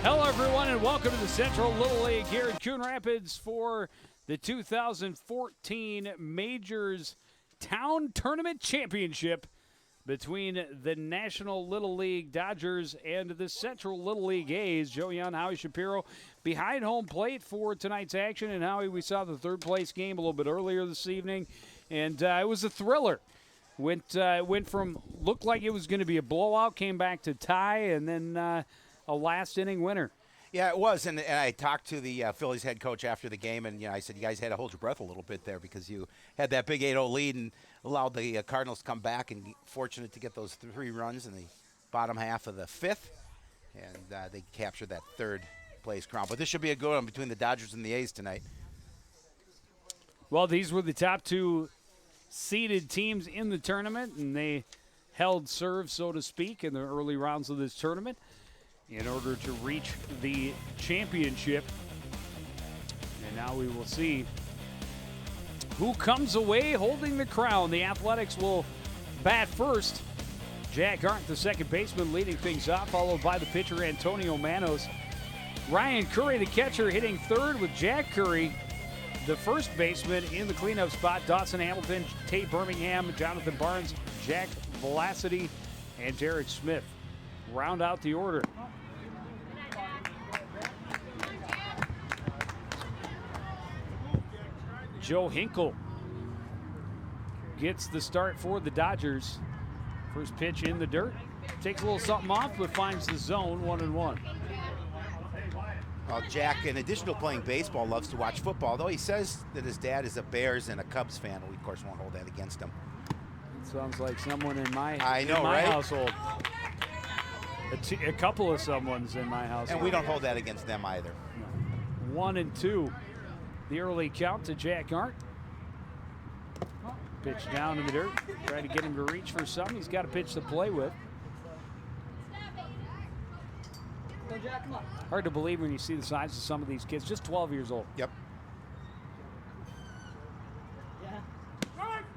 Hello, everyone, and welcome to the Central Little League here in Coon Rapids for the 2014 Majors Town Tournament Championship between the National Little League Dodgers and the Central Little League A's. Joe Young, Howie Shapiro behind home plate for tonight's action. And Howie, we saw the third place game a little bit earlier this evening, and it was a thriller. Went from looked like it was going to be a blowout, came back to tie, and then a last inning winner. Yeah, it was, and I talked to the Phillies head coach after the game, and I said, you guys had to hold your breath a little bit there because you had that big 8-0 lead and allowed the Cardinals to come back, and fortunate to get those 3 runs in the bottom half of the 5th, and they captured that third place crown. But this should be a good one between the Dodgers and the A's tonight. Well, these were the top 2 seeded teams in the tournament, and they held serve, so to speak, in the early rounds of this tournament in order to reach the championship. And now we will see who comes away holding the crown. The Athletics will bat first. Jack Arndt, the second baseman, leading things off, followed by the pitcher Antonio Manos. Ryan Curry, the catcher, hitting third with Jack Curry, the first baseman, in the cleanup spot. Dawson Hamilton, Tate Birmingham, Jonathan Barnes, Jack Velocity, and Derek Smith round out the order. Joe Hinkle gets the start for the Dodgers. First pitch in the dirt. Takes a little something off, but finds the zone, 1-1. Well, Jack, in addition to playing baseball, loves to watch football, though he says that his dad is a Bears and a Cubs fan. We, of course, won't hold that against him. It sounds like someone in my, right? household. A couple of someones in my household. And we don't hold that against them either. No. 1-2. The early count to Jack Arndt. Pitch down in the dirt. Try to get him to reach for something. He's got a pitch to play with. Hard to believe when you see the size of some of these kids. Just 12 years old. Yep.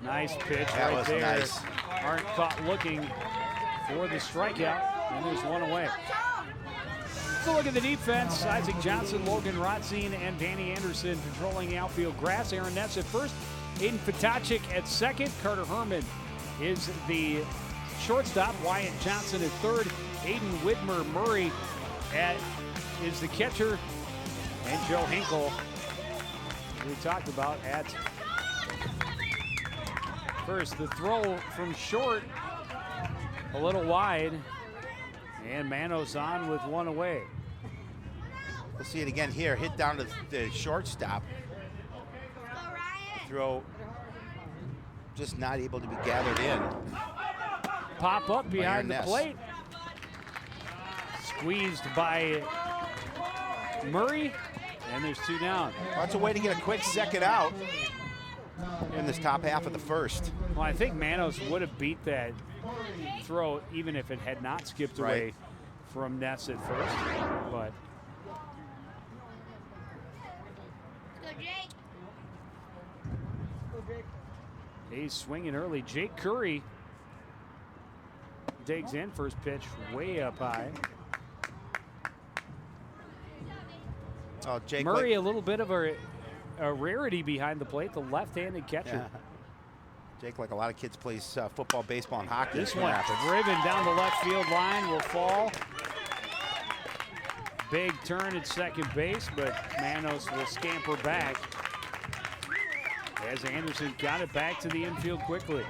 Nice pitch that right was there. Nice. Arndt caught looking for the strikeout, and there's one away. So look at the defense. Isaac Johnson, Logan Rotzine, and Danny Anderson patrolling the outfield grass. Aaron Ness at first. Aiden Potacek at second. Carter Herman is the shortstop. Wyatt Johnson at third. Aiden Widmer Murray is the catcher. And Joe Hinkle, we talked about, at first. The throw from short, a little wide. And Manos on with one away. We'll see it again here. Hit down to the shortstop. The throw just not able to be gathered in. Pop up behind the plate. Squeezed by Murray. And there's 2 down. Well, that's a way to get a quick second out in this top half of the first. Well, I think Manos would have beat that throw even if it had not skipped away from Ness at first. But he's swinging early. Jake Curry digs in. First pitch way up high. Oh, Jake Murray, a little bit of a rarity behind the plate, the left-handed catcher. Yeah. Jake, like a lot of kids, plays football, baseball, and hockey. This one driven down the left field line, will fall. Big turn at second base, but Manos will scamper back as Anderson got it back to the infield quickly.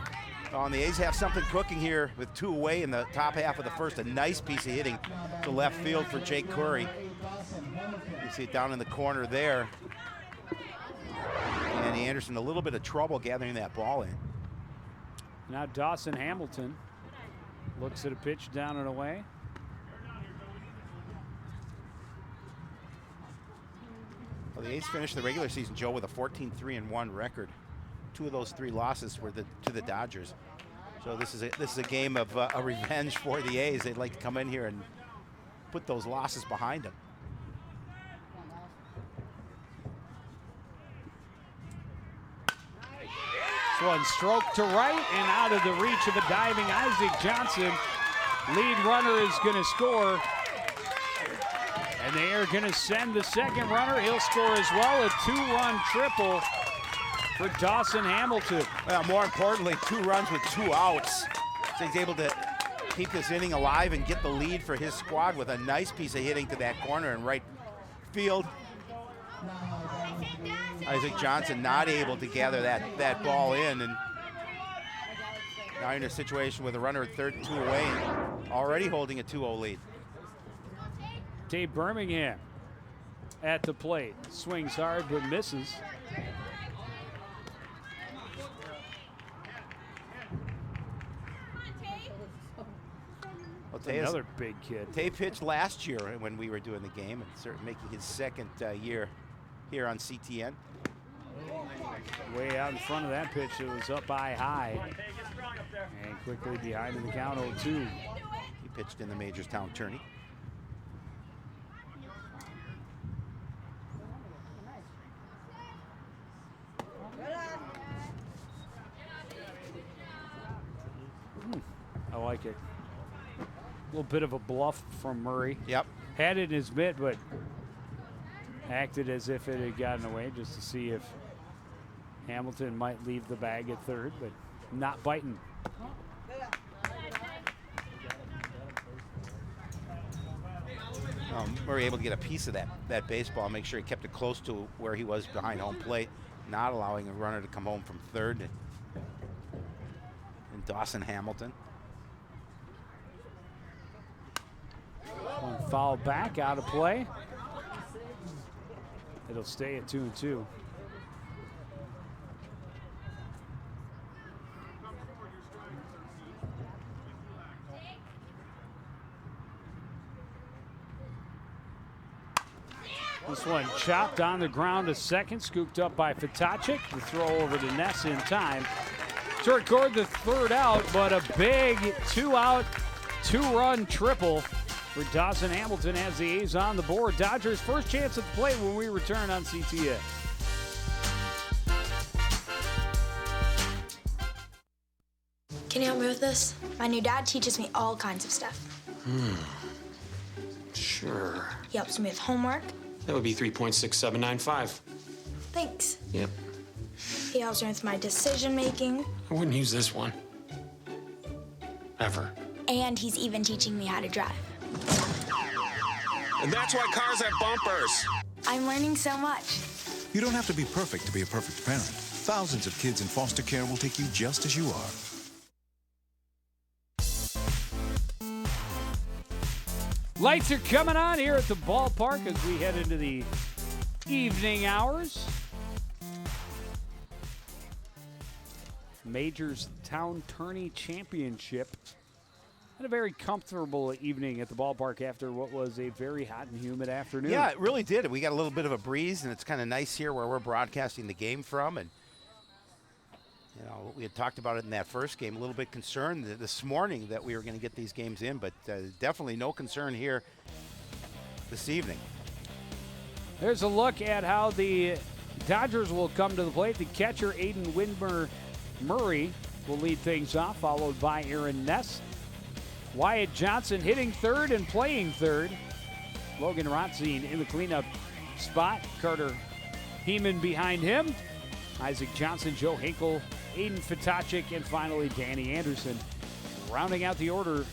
Oh, and the A's have something cooking here with 2 away in the top half of the first. A nice piece of hitting to left field for Jake Curry. You see it down in the corner there. And Anderson, a little bit of trouble gathering that ball in. Now Dawson Hamilton looks at a pitch down and away. Well, the A's finished the regular season, Joe, with a 14-3-1 record. 2 of those 3 losses were to the Dodgers. So this is a game of a revenge for the A's. They'd like to come in here and put those losses behind them. This one stroked to right and out of the reach of a diving Isaac Johnson. Lead runner is going to score. And they are going to send the second runner. He'll score as well. A 2-run triple for Dawson Hamilton. Well, more importantly, 2 runs with 2 outs. So he's able to keep this inning alive and get the lead for his squad with a nice piece of hitting to that corner in right field. Isaac Johnson not able to gather that ball in, and now in a situation with a runner at third and 2 away, and already holding a 2-0 lead. Dave Birmingham at the plate. Swings hard but misses. Well, Another big kid. Tay pitched last year when we were doing the game, and certainly making his second year here on CTN. Way out in front of that pitch, it was up high. And quickly behind in the count, 0-2. He pitched in the Majorstown tourney. I like it. A little bit of a bluff from Murray. Yep. Had it in his mitt, but acted as if it had gotten away just to see if Hamilton might leave the bag at third, but not biting. Murray able to get a piece of that baseball, make sure he kept it close to where he was behind home plate, not allowing a runner to come home from third. And Dawson Hamilton. One foul back, out of play. It'll stay at 2-2. This one chopped on the ground to second, scooped up by Fitacek. The throw over to Ness in time to record the third out, but a big 2-out, 2-run triple for Dawson Hamilton as the A's on the board. Dodgers first chance at the plate when we return on CTN. Can you help me with this? My new dad teaches me all kinds of stuff. Sure. He helps me with homework. That would be 3.6795. Thanks. Yep. He helps me with my decision making. I wouldn't use this one. Ever. And he's even teaching me how to drive. And that's why cars have bumpers. I'm learning so much. You don't have to be perfect to be a perfect parent. Thousands of kids in foster care will take you just as you are. Lights are coming on here at the ballpark as we head into the evening hours. Majors Town Tourney Championship. Had a very comfortable evening at the ballpark after what was a very hot and humid afternoon. Yeah, it really did. We got a little bit of a breeze, and it's kind of nice here where we're broadcasting the game from. And you know, we had talked about it in that first game. A little bit concerned this morning that we were going to get these games in, but definitely no concern here this evening. There's a look at how the Dodgers will come to the plate. The catcher, Aiden Windmer Murray, will lead things off, followed by Aaron Ness. Wyatt Johnson hitting third and playing third. Logan Rotzine in the cleanup spot. Carter Heeman behind him. Isaac Johnson, Joe Hinkle, Aiden Fitacek, and finally Danny Anderson rounding out the order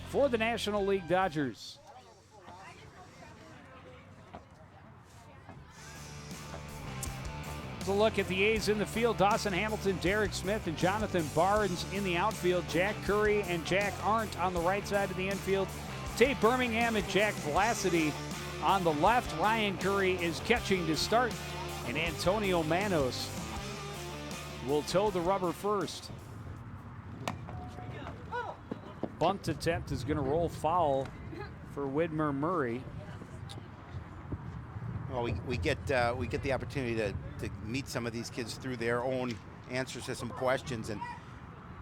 for the National League Dodgers. Let's look at the A's in the field. Dawson Hamilton, Derek Smith, and Jonathan Barnes in the outfield. Jack Curry and Jack Arndt on the right side of the infield. Tate Birmingham and Jack Vlacity on the left. Ryan Curry is catching to start. And Antonio Manos will toe the rubber first. Bunt attempt is going to roll foul for Widmer Murray. Well, we get the opportunity to meet some of these kids through their own answers to some questions. And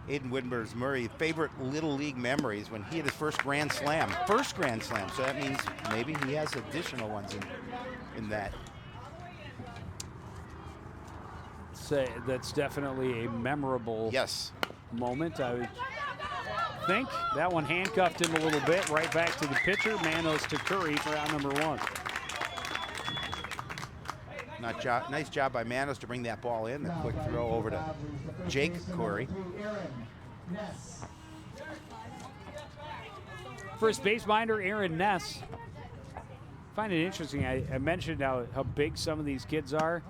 Aiden Widmer's Murray favorite Little League memories when he had his first Grand Slam. So that means maybe he has additional ones in that. Say that's definitely a memorable moment. I was think. That one handcuffed him a little bit. Right back to the pitcher. Manos to Curry for out number 1. Nice job by Manos to bring that ball in. The quick throw over to Jake Curry. First base minder, Aaron Ness. Find it interesting. I mentioned how big some of these kids are.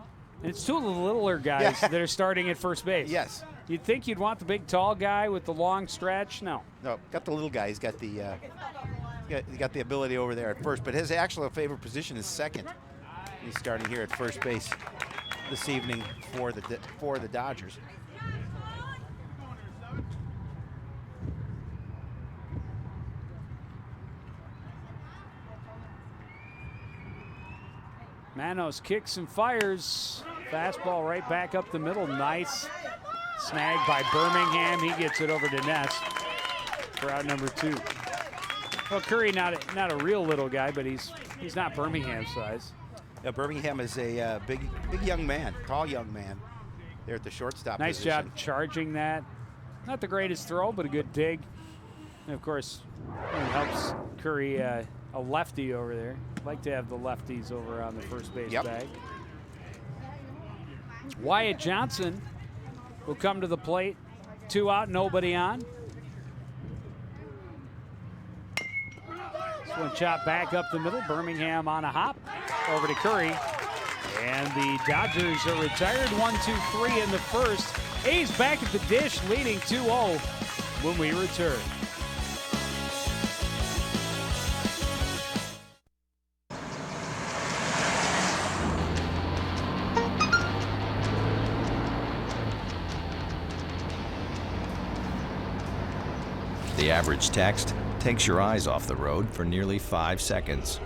And it's 2 of the littler guys that are starting at first base. Yes. You'd think you'd want the big, tall guy with the long stretch. No. No, got the little guy. He's got the he got the ability over there at first, but his actual favorite position is second. He's starting here at first base this evening for the Dodgers. Manos kicks and fires. Fastball right back up the middle. Nice snag by Birmingham. He gets it over to Ness for out number 2. Well, Curry not a real little guy, but he's not Birmingham size. Yeah, Birmingham is a big young man, tall young man there at the shortstop Nice position. job charging that. Not the greatest throw, but a good dig. And of course, it helps Curry, a lefty over there. Like to have the lefties over on the first base bag. Wyatt Johnson will come to the plate. 2 out, nobody on. This one chopped back up the middle. Birmingham on a hop over to Curry. And the Dodgers are retired 1-2-3 in the first. A's back at the dish, leading 2-0 when we return. The average text takes your eyes off the road for nearly 5 seconds.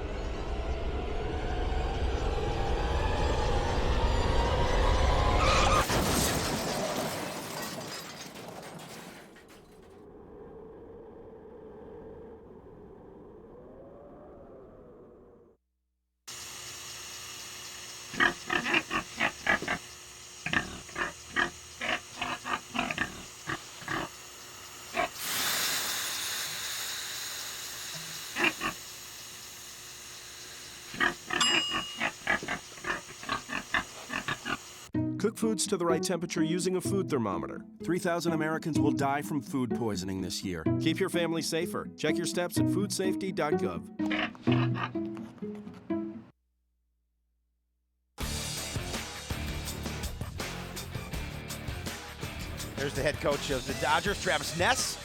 Cook foods to the right temperature using a food thermometer. 3,000 Americans will die from food poisoning this year. Keep your family safer. Check your steps at foodsafety.gov. There's the head coach of the Dodgers, Travis Ness.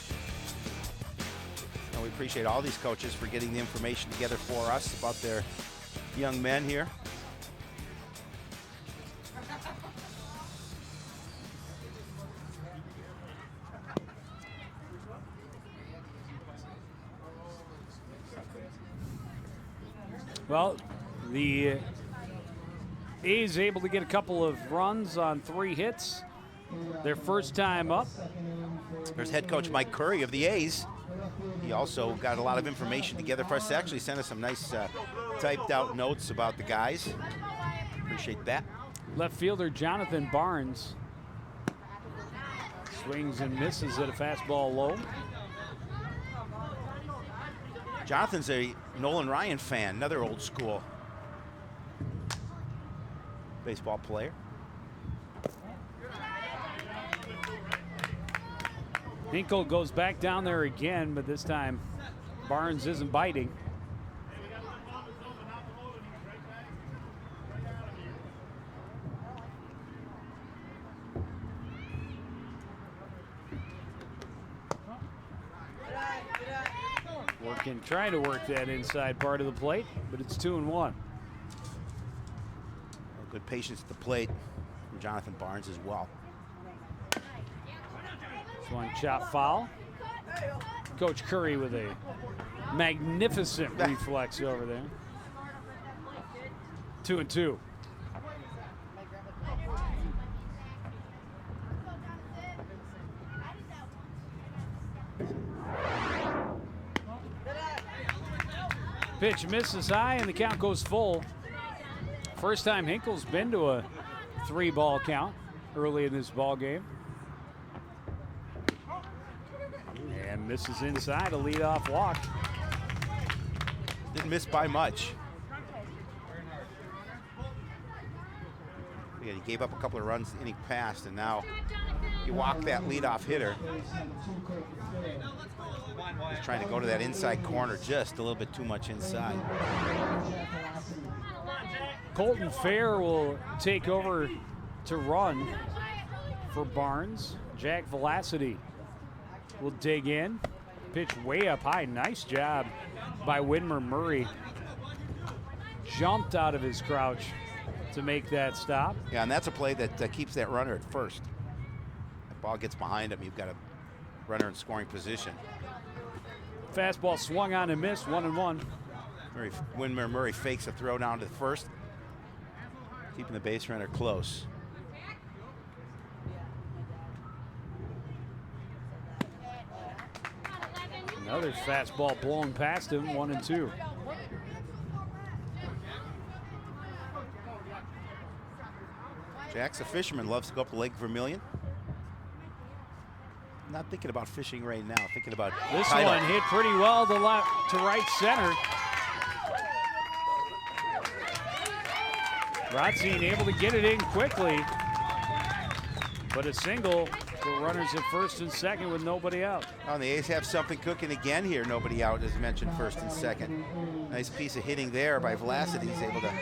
And we appreciate all these coaches for getting the information together for us about their young men here. Well, the A's able to get a couple of runs on 3 hits. Their first time up. There's head coach Mike Curry of the A's. He also got a lot of information together for us. He actually sent us some nice typed out notes about the guys. Appreciate that. Left fielder Jonathan Barnes swings and misses at a fastball low. Jonathan's a Nolan Ryan fan, another old school baseball player. Hinkle goes back down there again, but this time Barnes isn't biting. Trying to work that inside part of the plate, but it's 2-1. Good patience at the plate from Jonathan Barnes as well. This one chop foul. Coach Curry with a magnificent reflex over there. 2-2. Pitch misses high and the count goes full. First time Hinkle's been to a 3-ball count early in this ball game. And And misses inside, a leadoff walk. Didn't miss by much. Yeah, he gave up a couple of runs the inning passed, and now you walk that leadoff hitter. He's trying to go to that inside corner, just a little bit too much inside. Colton Fair will take over to run for Barnes. Jack Velocity will dig in. Pitch way up high. Nice job by Widmer Murray. Jumped out of his crouch to make that stop. Yeah, and that's a play that keeps that runner at first. The ball gets behind him, you've got a runner in scoring position. Fastball swung on and missed, 1-1. Widmer Murray fakes a throw down to the first, keeping the base runner close. Another fastball blown past him, 1-2. Jack's a fisherman, loves to go up to Lake Vermilion. Not thinking about fishing right now, thinking about this title. one hit pretty well to left to right center. Rothstein able to get it in quickly, but a single for runners at first and second with nobody out. Oh, the A's have something cooking again here. Nobody out, as mentioned, first and second. Nice piece of hitting there by Velocity. He's able to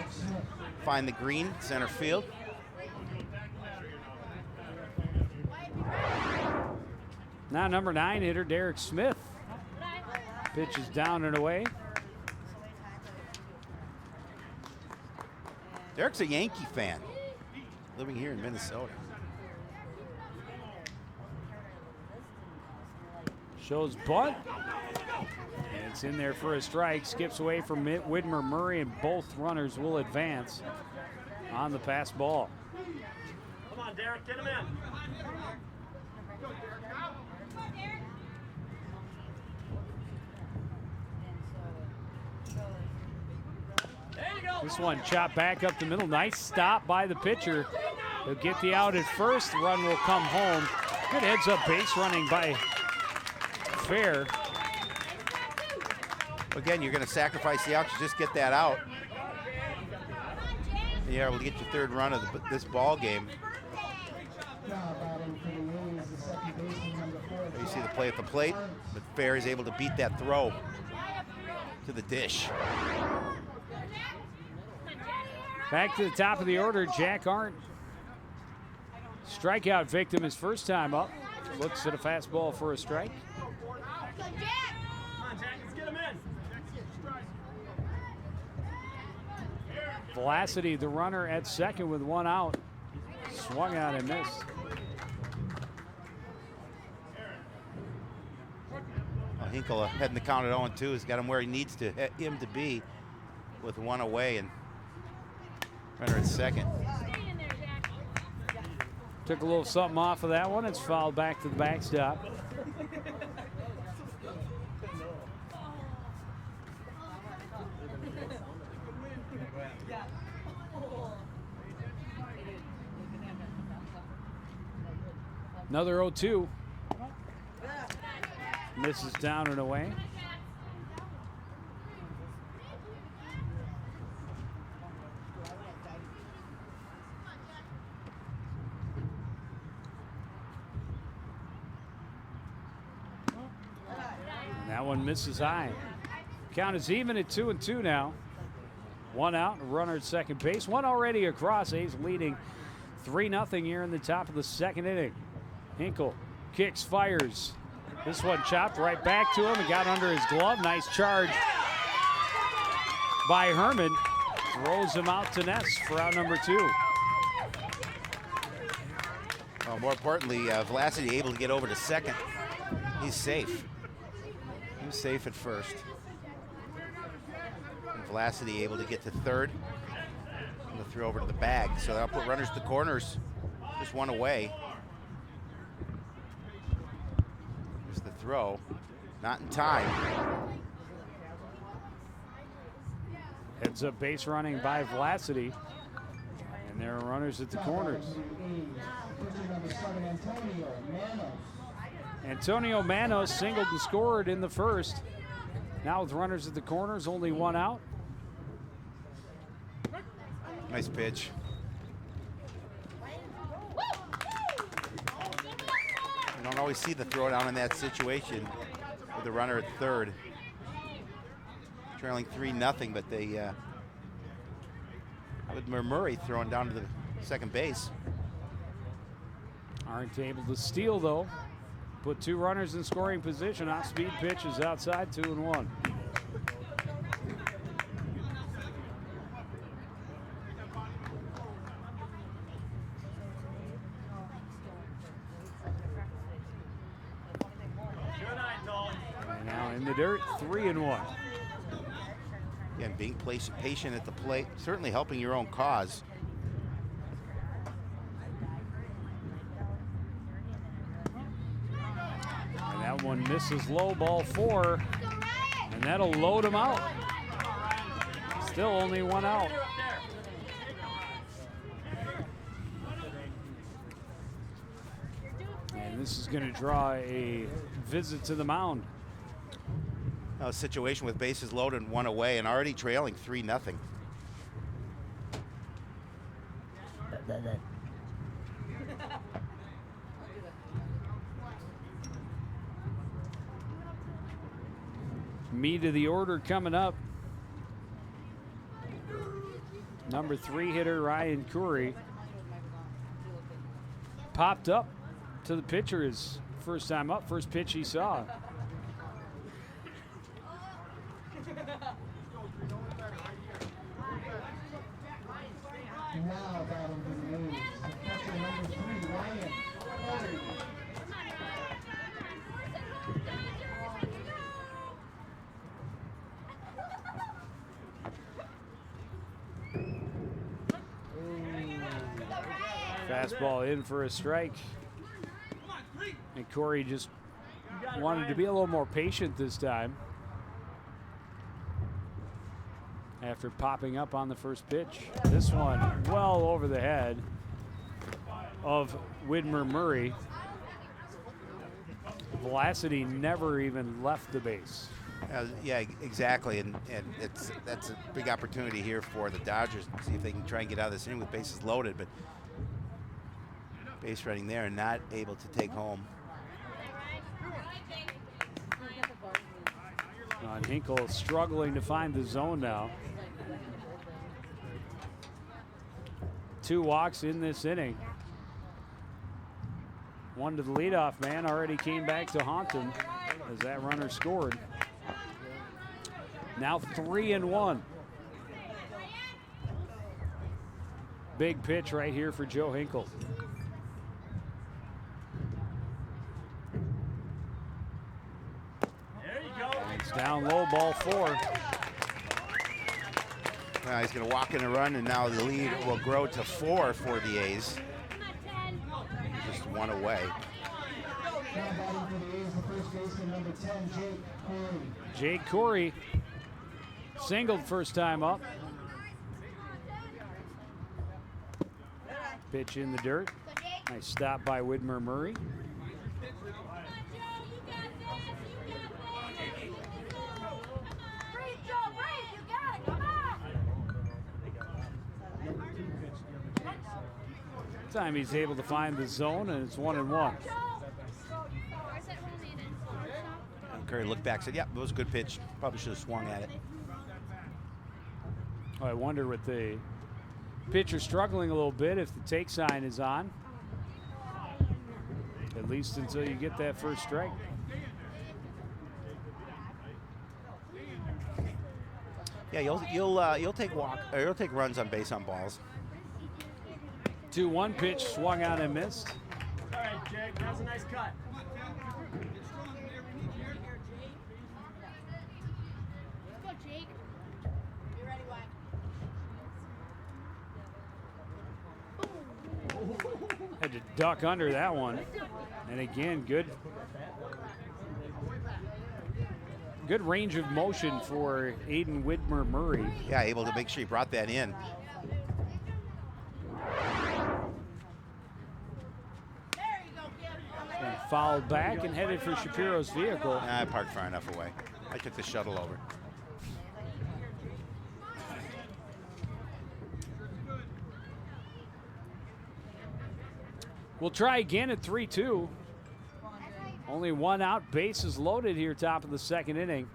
find the green center field. Now number 9 hitter Derek Smith. Pitch is down and away. Derek's a Yankee fan, living here in Minnesota. Shows bunt. And it's in there for a strike. Skips away from Widmer Murray, and both runners will advance on the pass ball. Come on, Derek, get him in. This one chopped back up the middle. Nice stop by the pitcher. He'll get the out at first. The run will come home. Good heads-up base running by Fair. Again, you're going to sacrifice the out. You just get that out. You're able to get your third run of this ball game. You see the play at the plate, but Fair is able to beat that throw to the dish. Back to the top of the order, Jack Arndt. Strikeout victim his first time up. Looks at a fastball for a strike. Come on, Jack, let's get him in. Velocity, the runner at second with one out. Swung out and missed. Well, Hinkle heading the count at 0-2 has got him where he needs him to be with one away, and runner at second. Took a little something off of that one. It's fouled back to the backstop. Another 0-2. Misses down and away. And that one misses high. Count is even at 2-2 now. One out, a runner at second base. One already across. A's leading 3-0 here in the top of the second inning. Hinkle kicks, fires. This one chopped right back to him and got under his glove. Nice charge by Herman. Throws him out to Ness for out number 2. Well, more importantly, Velocity able to get over to second. He's safe. He was safe at first. And Velocity able to get to third. And the throw over to the bag. So that'll put runners to corners. Just one away. There's the throw. Not in time. Heads up base running by Velocity. And there are runners at the corners. Antonio Manos singled and scored in the first. Now with runners at the corners, only one out. Nice pitch. You don't always see the throw down in that situation with the runner at third. Trailing 3-0, but they, with Murray throwing down to the second base. Aren't able to steal though. Put two runners in scoring position. Off-speed pitch is outside, 2-1. And now in the dirt, 3-1. Again, being patient at the plate, certainly helping your own cause. And that one misses low, ball 4. And that'll load him out. Still only one out. And this is going to draw a visit to the mound. A situation with bases loaded and one away and already trailing 3-0. Meat of the order coming up. Number 3 hitter Ryan Curry popped up to the pitcher his first time up, first pitch he saw. Now batting the A's, catcher number 3, Ryan Curry. Fastball in for a strike. And Corey just wanted to be a little more patient this time after popping up on the first pitch. This one well over the head of Widmer Murray. Velocity never even left the base. Yeah, exactly, and that's a big opportunity here for the Dodgers to see if they can try and get out of this inning with bases loaded, but base running there and not able to take home. And Hinkle struggling to find the zone now. 2 walks in this inning. One to the leadoff man, already came back to haunt him as that runner scored. Now 3-1. Big pitch right here for Joe Hinkle. It's down low, ball 4. Well, he's going to walk in a run, and now the lead will grow to 4 for the A's. Just one away. Now batting for the A's, the first baseman number 10, Jake Corey. Jake Corey singled first time up. Pitch in the dirt. Nice stop by Widmer Murray. Time he's able to find the zone, and it's 1-1. And Curry looked back, said, "Yeah, it was a good pitch. Probably should have swung at it." Oh, I wonder with the pitcher struggling a little bit if the take sign is on. At least until you get that first strike. Yeah, you'll take runs on base on balls. 2-1 pitch swung on and missed. All right, Jake, that was a nice cut. Let's go, Jake. You ready, Wyatt? Had to duck under that one. And again, good range of motion for Aiden Widmer Murray. Yeah, able to make sure he brought that in. fouled back and headed for Shapiro's vehicle. I parked far enough away. I took the shuttle over. We'll try again at 3-2. Only one out, bases loaded here, top of the second inning.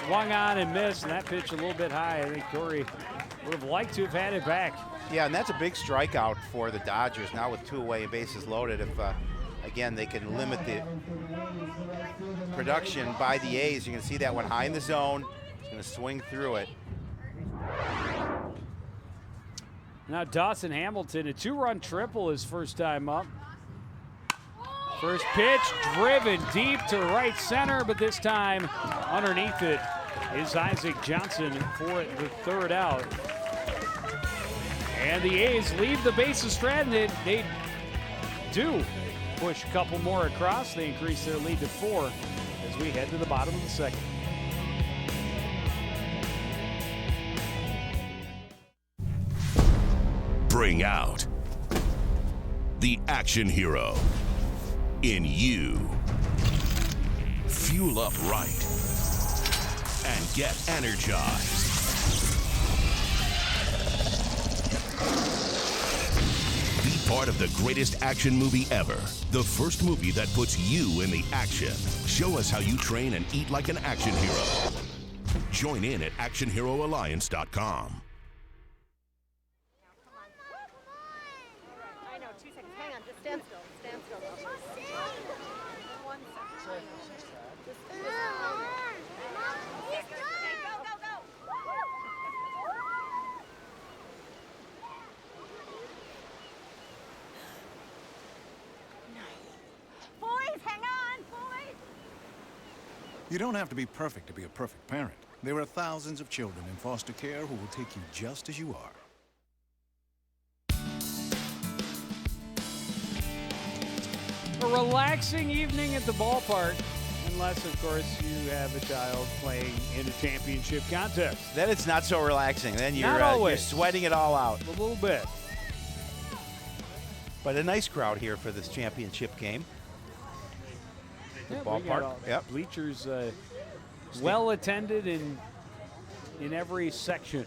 Swung on and missed, and that pitch a little bit high. I think Corey would have liked to have had it back. Yeah, and that's a big strikeout for the Dodgers now with 2 away and bases loaded. If, again, they can limit the production by the A's, you're going to see that one high in the zone. He's going to swing through it. Now Dawson Hamilton, a 2-run triple his first time up. First pitch driven deep to right center, but this time underneath it is Isaac Johnson for the third out. And the A's leave the bases stranded. They do push a couple more across. They increase their lead to 4 as we head to the bottom of the second. Bring out the action hero in you. Fuel up right and get energized. Be part of the greatest action movie ever. The first movie that puts you in the action. Show us how you train and eat like an action hero. Join in at actionheroalliance.com. Stand still. Stand still. One second. Go. Boys, hang on, boys. You don't have to be perfect to be a perfect parent. There are thousands of children in foster care who will take you just as you are. A relaxing evening at the ballpark, unless, of course, you have a child playing in a championship contest. Then it's not so relaxing. Then Not you're always. sweating it all out. A little bit. But a nice crowd here for this championship game. Yeah, we Ballpark. got all- Yep. Bleachers well attended in every section.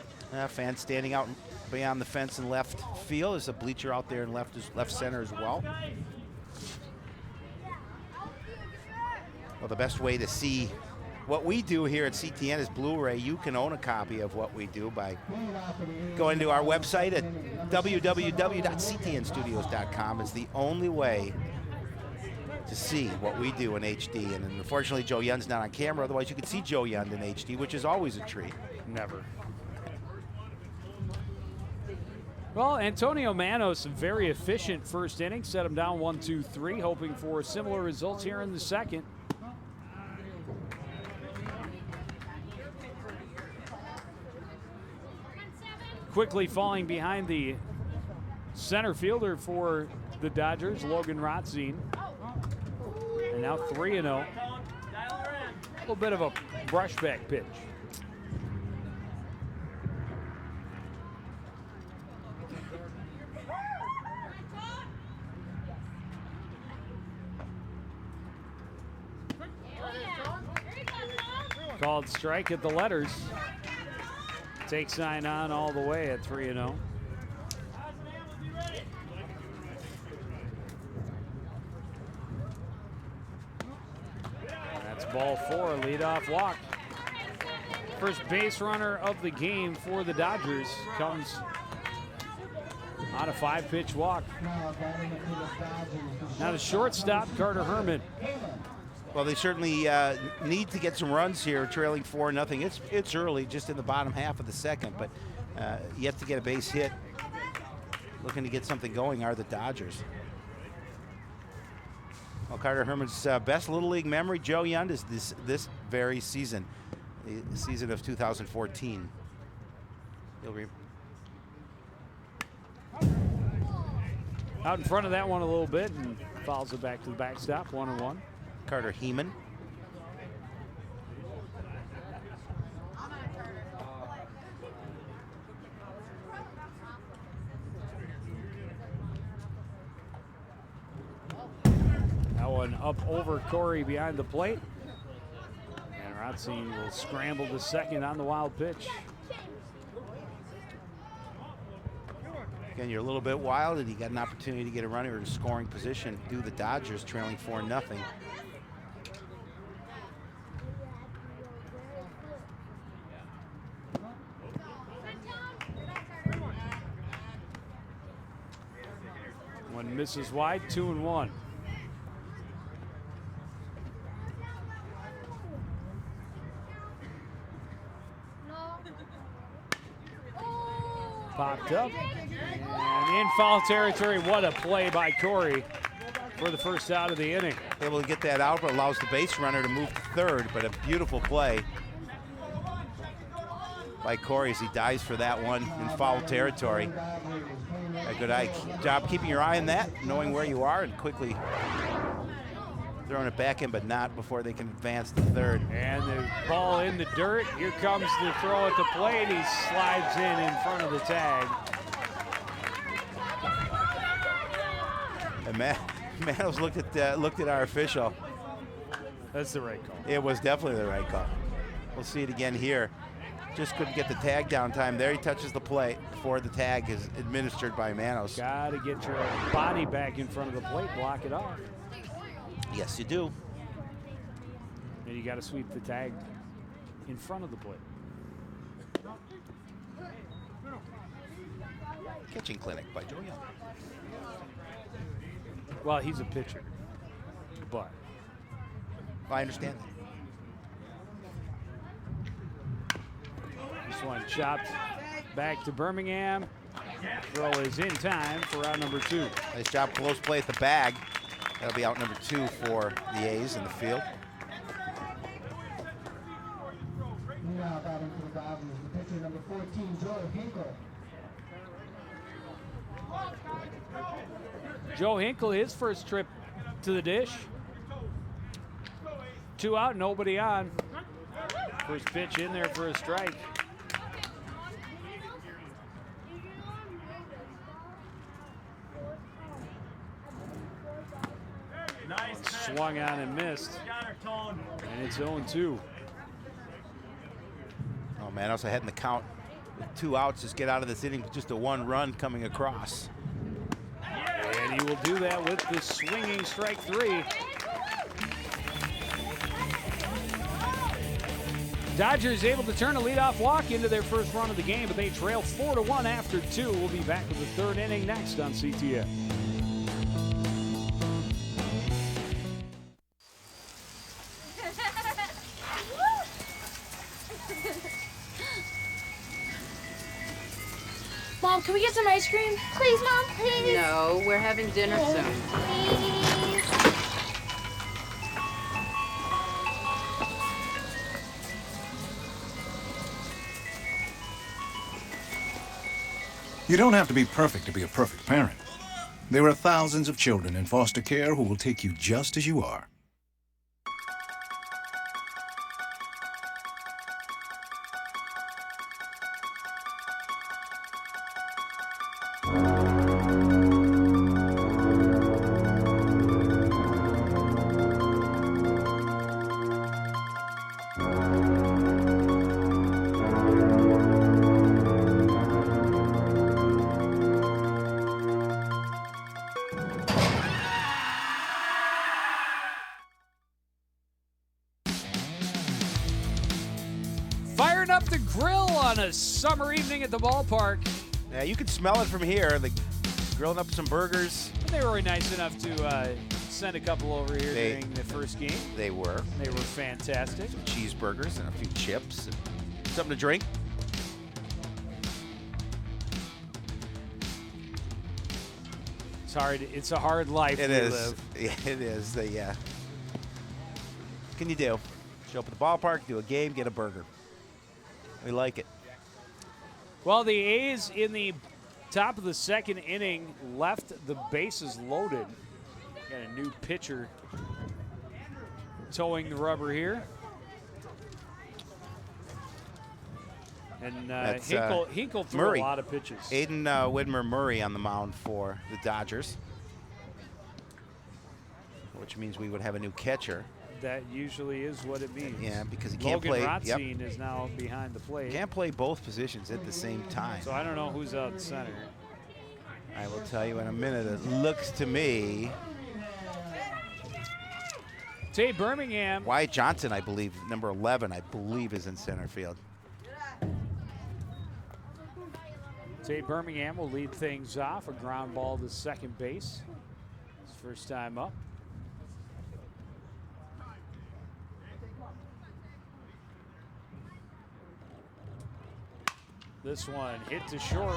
Fans standing out beyond the fence in left field. There's a bleacher out there in left center as well. Well, the best way to see what we do here at CTN is Blu-ray. You can own a copy of what we do by going to our website at www.ctnstudios.com. It's the only way to see what we do in HD. And unfortunately, Joe Young's not on camera. Otherwise, you could see Joe Young in HD, which is always a treat. Never. Well, Antonio Manos, a very efficient first inning, set him down 1-2-3, hoping for similar results here in the second. Quickly falling behind the center fielder for the Dodgers, Logan Rotzine. And now 3-0. A little bit of a brushback pitch. Called strike at the letters. Takes sign on all the way at 3-0. That's ball 4, leadoff walk. First base runner of the game for the Dodgers comes on a 5-pitch walk. Now the shortstop, Carter Herman. Well, they certainly need to get some runs here, trailing 4-0. It's early, just in the bottom half of the second, but yet to get a base hit. Looking to get something going are the Dodgers. Well, Carter Herman's best Little League memory, Joe Young, is this very season, the season of 2014. Out in front of that one a little bit and fouls it back to the backstop, 1-1. Carter Heeman. That going up over Corey behind the plate. And Rothstein will scramble to second on the wild pitch. Again, you're a little bit wild, and you got an opportunity to get a runner in scoring position. Do the Dodgers trailing 4-0. One misses wide, 2-1. Popped up and in foul territory. What a play by Corey for the first out of the inning. Able to get that out, but allows the base runner to move to third, but a beautiful play by Corey as he dives for that one in foul territory. A good job keeping your eye on that, knowing where you are, and quickly throwing it back in, but not before they can advance to third. And the ball in the dirt. Here comes the throw at the plate. He slides in front of the tag. And Manos looked at our official. That's the right call. It was definitely the right call. We'll see it again here. Just couldn't get the tag down time. There he touches the plate before the tag is administered by Manos. Got to get your body back in front of the plate, block it off. Yes, you do. And you got to sweep the tag in front of the plate. Catching clinic by Joe Young. Well, he's a pitcher, but I understand that. This one chopped back to Birmingham. Throw is in time for out number 2. Nice job, close play at the bag. That'll be out number 2 for the A's in the field. Now batting for the Dodgers, the pitcher number 14, Joe Hinkle. Joe Hinkle, his first trip to the dish. 2 out, nobody on. First pitch in there for a strike. Swung on and missed. And it's 0-2. Oh, Manos ahead in the count with 2 outs. Just get out of this inning with just a 1 run coming across. And he will do that with the swinging strike 3. Dodgers able to turn a leadoff walk into their first run of the game, but they trail 4-1 after 2. We'll be back with the third inning next on CTN. Mom, can we get some ice cream? Please, Mom, please. No, we're having dinner soon. Please. You don't have to be perfect to be a perfect parent. There are thousands of children in foster care who will take you just as you are. Firing up the grill on a summer evening at the ballpark. Yeah, you can smell it from here. Like grilling up some burgers. They were nice enough to send a couple over here during the first game. They were. They were fantastic. Some cheeseburgers and a few chips and something to drink. It's hard. It's a hard life It we is. live. Yeah, it is. Yeah. What can you do? Show up at the ballpark, do a game, get a burger. We like it. Well, the A's in the top of the second inning left the bases loaded. Got a new pitcher towing the rubber here. And Hinkle threw Murray. a lot of pitches. Aiden Widmer Murray on the mound for the Dodgers. which means we would have a new catcher. That usually is what it means. Yeah, because he can't Logan play. Rothstein is now behind the plate. Can't play both positions at the same time. So I don't know who's out center. I will tell you in a minute. It looks to me. Tate Birmingham. Wyatt Johnson, I believe, number 11, I believe, is in center field. Tate Birmingham will lead things off. A ground ball to second base. His first time up. This one hit to short.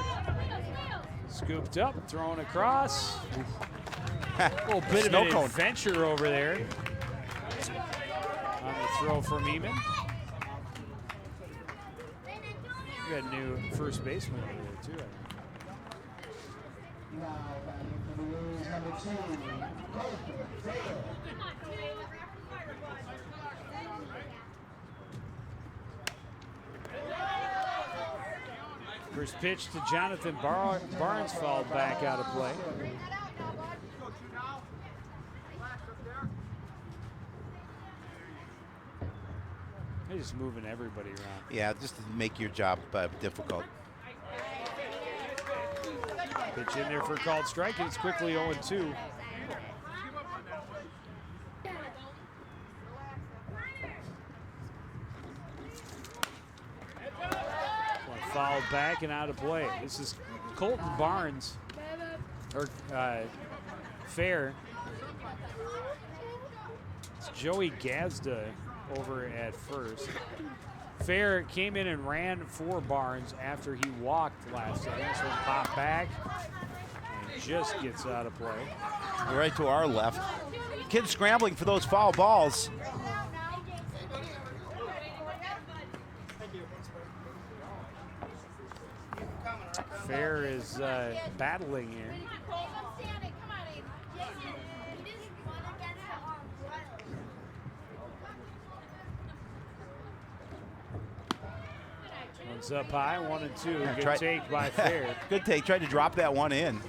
Scooped up, thrown across. A little bit of an adventure over there on the throw from Eamon. We got a new first baseman over there too, I think. First pitch to Jonathan Barnes fouled back out of play. They're just moving everybody around. Yeah, just to make your job difficult. Pitch in there for a called strike, and it's quickly 0-2. Fouled back and out of play. This is Colton Barnes, or Fair. It's Joey Gazda over at first. Fair came in and ran for Barnes after he walked last inning. This one popped back and just gets out of play. Right to our left. Kids scrambling for those foul balls. Fair is battling here. One's up high, 1-2. Good take by Fair. Good take. Tried to drop that one in.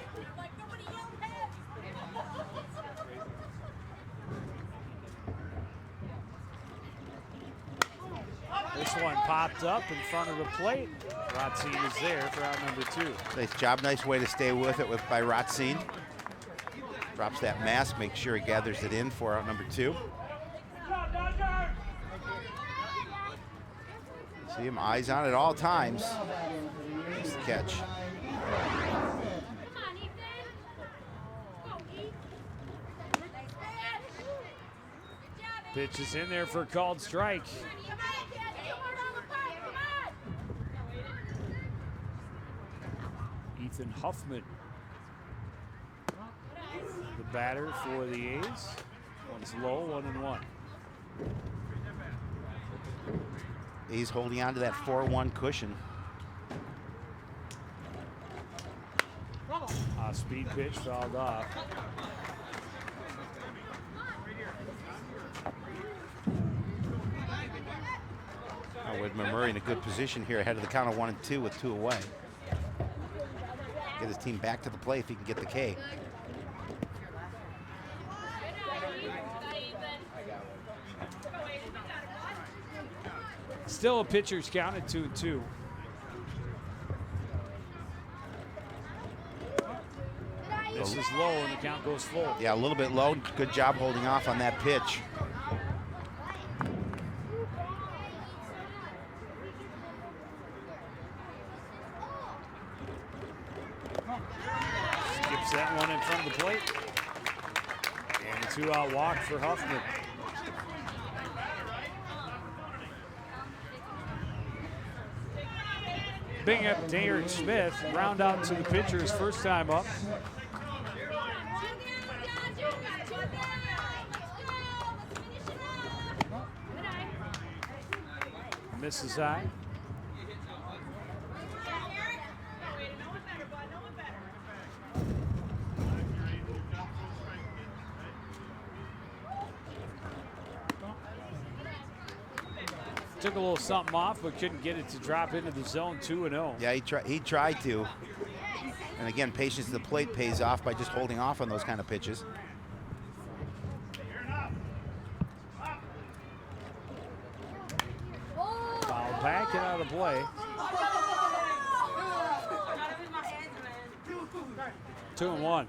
This one popped up in front of the plate. Rothstein is there for out number 2. Nice job. Nice way to stay with it by Rothstein. Drops that mask, makes sure he gathers it in for out number 2. See him eyes on at all times. Nice catch. Pitch is in there for a called strike. Ethan Huffman, the batter for the A's. One's low, 1-1. A's holding on to that 4-1 cushion. Speed pitch fouled off. Whitman Murray in a good position here ahead of the count of 1-2 with 2 away. Get his team back to the play if he can get the K. Still a pitcher's count at 2-2. This is low and the count goes full. Yeah, a little bit low. Good job holding off on that pitch. Skips that one in front of the plate. And a 2-out walk for Huffman. Bring up Derek Smith, round out to the pitcher's first time up. Misses high. Took a little something off, but couldn't get it to drop into the zone. 2-0. Yeah, he tried to. And again, patience at the plate pays off by just holding off on those kind of pitches. taken out of play. 2-1.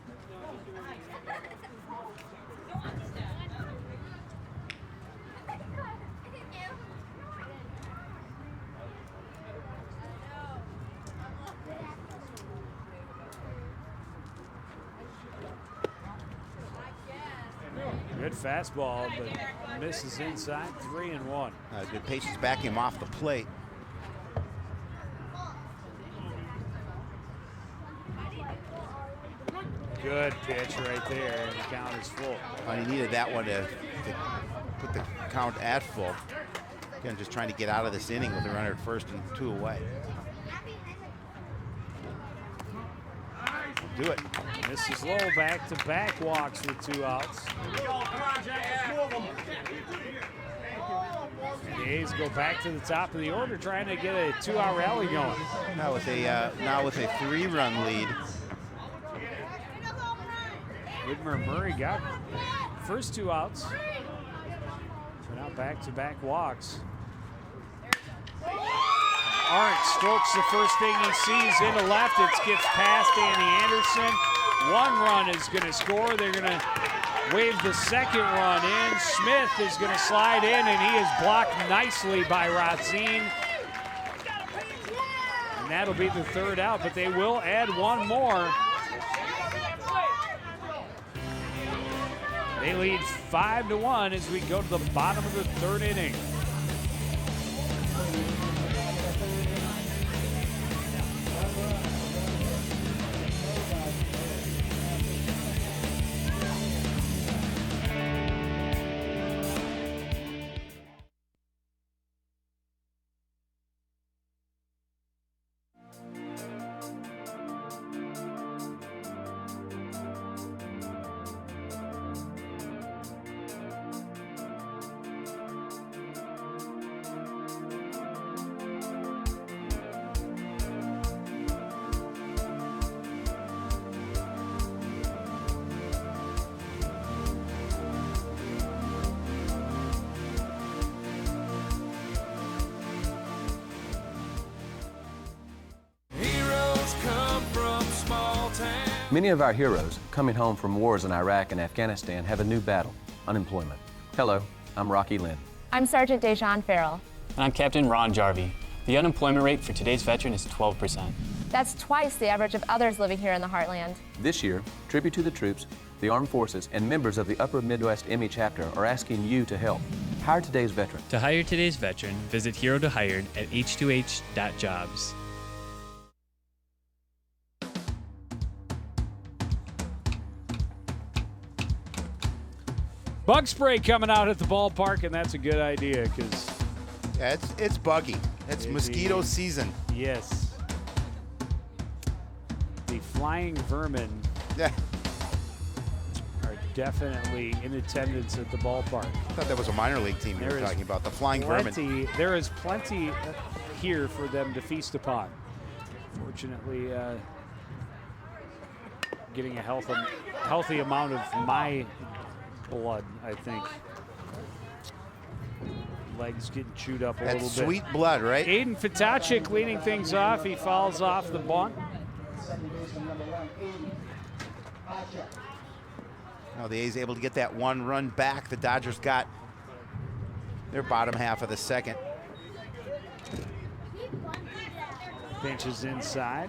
Good fastball, but misses inside. 3-1. Good patience backing him off the plate. Good pitch right there, and the count is full. He needed that one to put the count at full. Again, just trying to get out of this inning with a runner at first and 2 away. Do it. Misses low, back-to-back walks with 2 outs. And the A's go back to the top of the order, trying to get a 2-out rally going. Now with a 3-run lead. Whitmer Murray got first 2 outs. So now back-to-back walks. Arndt strokes the first thing he sees into left. It skips past Danny Anderson. 1 run is going to score. They're going to wave the 2nd run in. Smith is going to slide in, and he is blocked nicely by Ratzine. And that'll be the 3rd out, but they will add 1 more. They lead 5-1 as we go to the bottom of the 3rd inning. Many of our heroes coming home from wars in Iraq and Afghanistan have a new battle, unemployment. Hello, I'm Rocky Lynn. I'm Sergeant Dejan Farrell. And I'm Captain Ron Jarvie. The unemployment rate for today's veteran is 12%. That's twice the average of others living here in the Heartland. This year, tribute to the troops, the armed forces, and members of the Upper Midwest ME chapter are asking you to help. Hire today's veteran. To hire today's veteran, visit Hero to Hired at h2h.jobs. Bug spray coming out at the ballpark, and that's a good idea because it's buggy. It's mosquito season. Yes. The flying vermin are definitely in attendance at the ballpark. I thought that was a minor league team you were talking about, the flying vermin. There is plenty here for them to feast upon. Fortunately, getting a healthy amount of my blood, I think. Legs getting chewed up a little bit. That's sweet blood, right? Aiden Fatachik leading things off. He fouls off the bunt. Now the A's able to get that 1 run back. The Dodgers got their bottom half of the 2nd. Pinch is inside.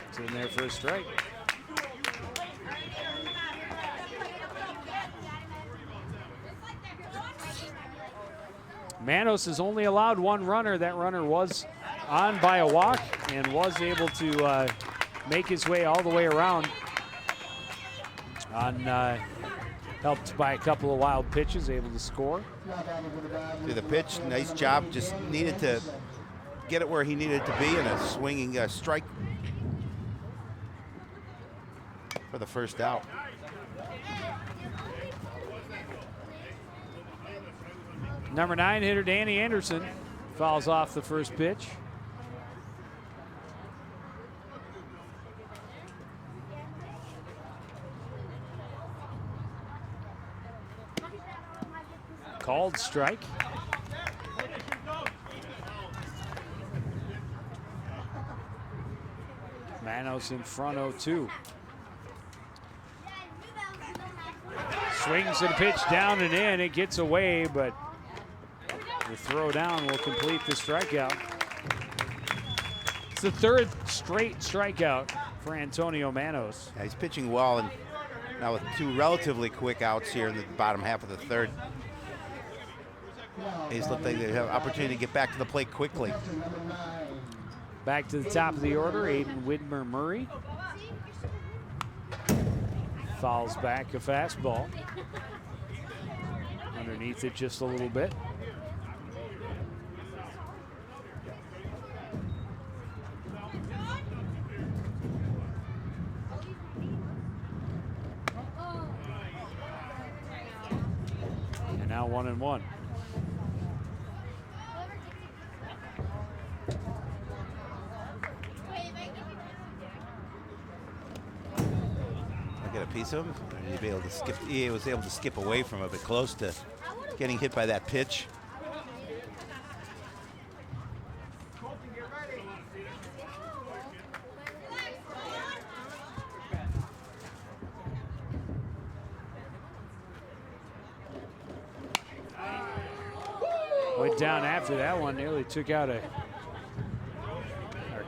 It's in there for a strike. Manos has only allowed 1 runner. That runner was on by a walk and was able to make his way all the way around. Helped by a couple of wild pitches, able to score. To the pitch, nice job. Just needed to get it where he needed to be, and a swinging strike for the first out. Number 9 hitter Danny Anderson fouls off the first pitch. Called strike. Manos in front 0-2. Swings and a pitch down and in. It gets away, but the throw down will complete the strikeout. It's the third straight strikeout for Antonio Manos. Yeah, he's pitching well, and now with 2 relatively quick outs here in the bottom half of the third. A's look like they have an opportunity to get back to the plate quickly. Back to the top of the order, Aiden Widmer Murray. Fouls back a fastball. Underneath it just a little bit. And now 1-1. Get a piece of him. He'd be able to skip. He was able to skip away from it, but close to getting hit by that pitch. Went down after that one, nearly took out our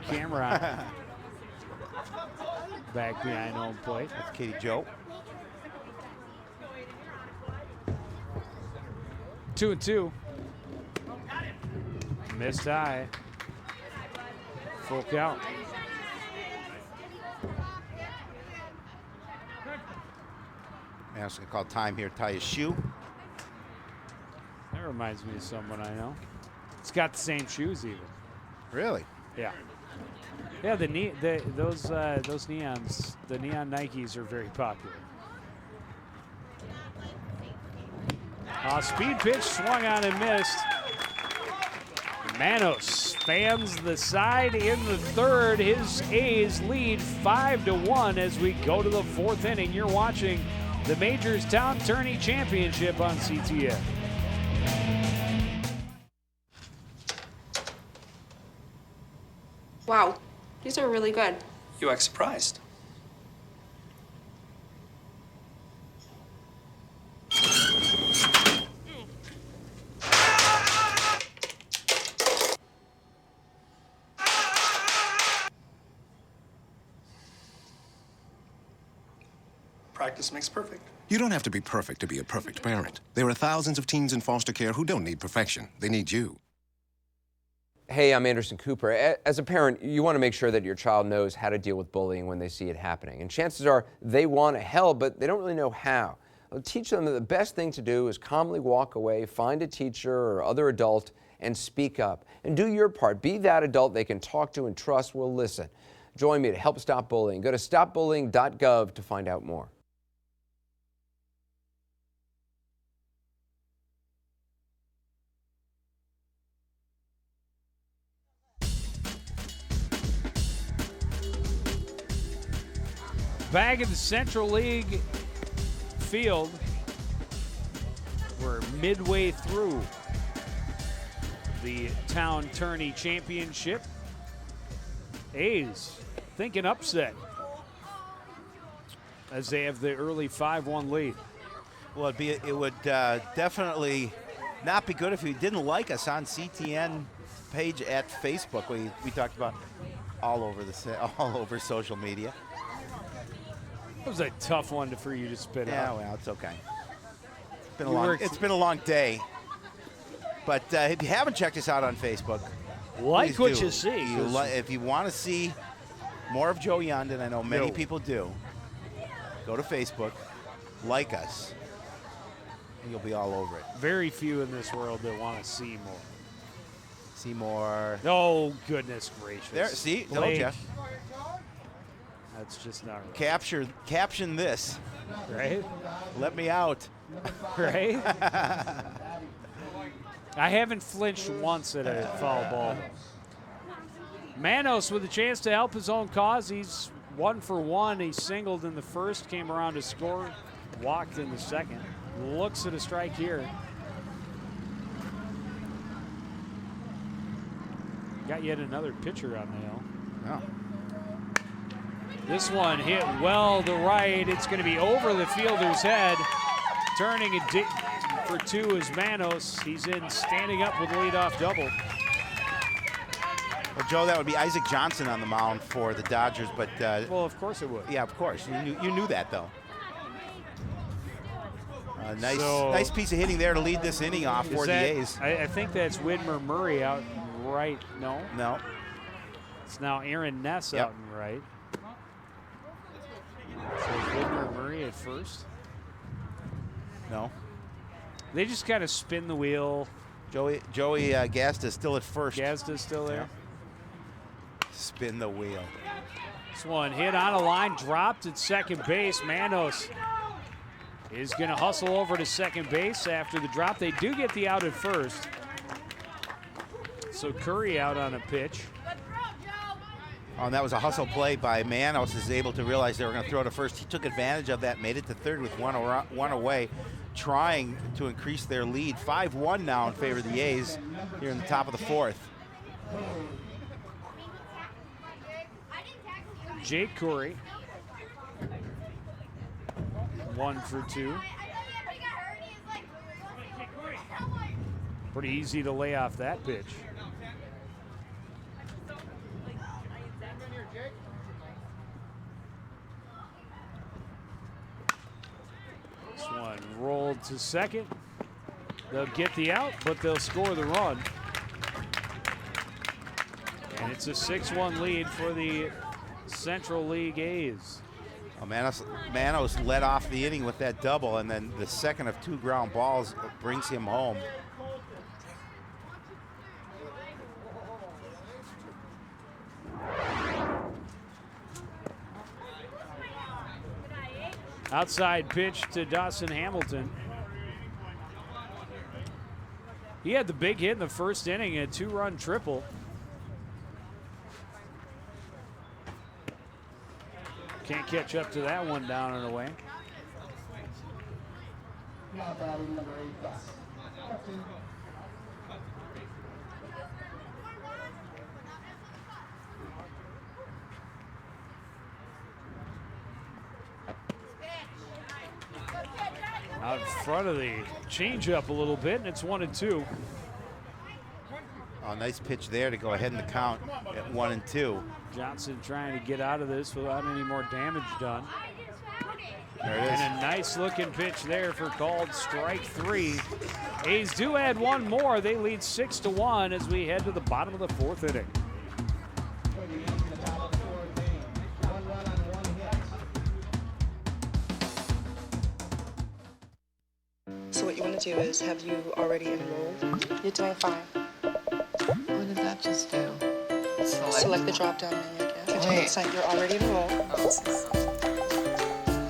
camera back behind home plate. That's Katie Joe. 2-2. Missed high. Full count. Man's gonna call time here, tie his shoe. That reminds me of someone I know. It's got the same shoes even. Really? Yeah. Yeah, those neons, the neon Nikes are very popular. Speed pitch swung on and missed. Manos fans the side in the third. His A's lead 5-1 as we go to the 4th inning. You're watching the Majors Town Tourney Championship on CTN. Wow, these are really good. You act surprised. Practice makes perfect. You don't have to be perfect to be a perfect parent. There are thousands of teens in foster care who don't need perfection. They need you. Hey, I'm Anderson Cooper. As a parent, you want to make sure that your child knows how to deal with bullying when they see it happening. And chances are they want to help, but they don't really know how. I'll teach them that the best thing to do is calmly walk away, find a teacher or other adult, and speak up. And do your part. Be that adult they can talk to and trust will listen. Join me to help stop bullying. Go to stopbullying.gov to find out more. Back at the Central League field, we're midway through the Town Tourney Championship. A's thinking upset as they have the early 5-1 lead. Well, it would definitely not be good if you didn't like us on CTN page at Facebook. We talked about all over social media. It was a tough one for you to spit out. Yeah, well, it's okay. It's been a long day. But if you haven't checked us out on Facebook, like what you see. If you want to see more of Joe Yondon, I know many people do, go to Facebook, like us, and you'll be all over it. Very few in this world that want to see more. See more. Oh, goodness gracious. There, see? Blake. Told you. That's just not right. Caption this. Right? Let me out. Right? I haven't flinched once at a foul ball. Manos with a chance to help his own cause. He's 1 for 1. He singled in the first, came around to score, walked in the second. Looks at a strike here. Got yet another pitcher on the hill. Yeah. This one hit well to right. It's going to be over the fielder's head. Turning it for 2 is Manos. He's in standing up with leadoff double. Well, Joe, that would be Isaac Johnson on the mound for the Dodgers, but well, of course it would. Yeah, of course. You knew that, though. Nice piece of hitting there to lead this inning off for the A's. I think that's Widmer Murray out right. No. No. It's now Aaron Ness out and right. So Widmer Murray at first. No. They just kind of spin the wheel. Joey Gazda's still at first. Gazda's still there. Yeah. Spin the wheel. This one hit on a line, dropped at second base. Manos is going to hustle over to second base after the drop. They do get the out at first. So Curry out on a pitch. Oh, and that was a hustle play by Manos. Is able to realize they were going to throw to first. He took advantage of that, made it to third with one away, trying to increase their lead. 5-1 now in favor of the A's here in the top of the 4th. Jake Curry. 1 for 2. Pretty easy to lay off that pitch. This one rolled to second. They'll get the out, but they'll score the run. And it's a 6-1 lead for the Central League A's. Well, Manos led off the inning with that double, and then the second of 2 ground balls brings him home. Outside pitch to Dawson Hamilton. He had the big hit in the first inning, a 2-run triple. Can't catch up to that one down and away. Out in front of the changeup a little bit, and it's 1-2. Oh, nice pitch there to go ahead in the count at 1-2. Johnson trying to get out of this without any more damage done. There it is. And a nice looking pitch there for called strike 3. A's do add one more. They lead 6-1 as we head to the bottom of the 4th inning. So what you want to do is, have you already enrolled? You're doing fine. What did that just do? Select the drop-down menu again. Wait. Say you're already enrolled.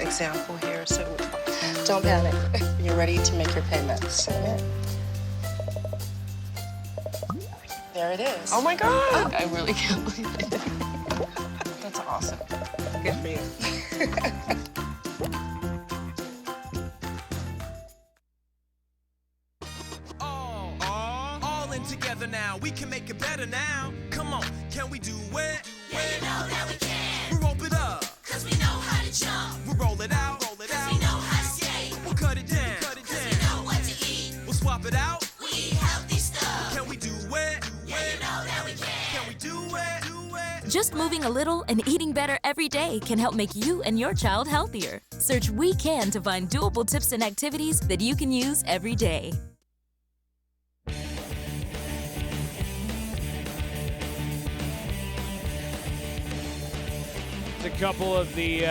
Example here, so don't panic. You're ready to make your payment. Submit. There it is. Oh my God! I really can't believe it. That's awesome. Good for you. Together now, we can make it better now. Come on, can we do it? Yeah, you know that we can. We'll rope it up, cause we know how to jump. We'll roll it out, cause we know how to skate. We'll cut it down, cause we know what to eat. We'll swap it out, we eat healthy stuff. Can we do it? Yeah, you know that we can. Can we do it? Just moving a little and eating better every day can help make you and your child healthier. Search We Can to find doable tips and activities that you can use every day. A couple of the,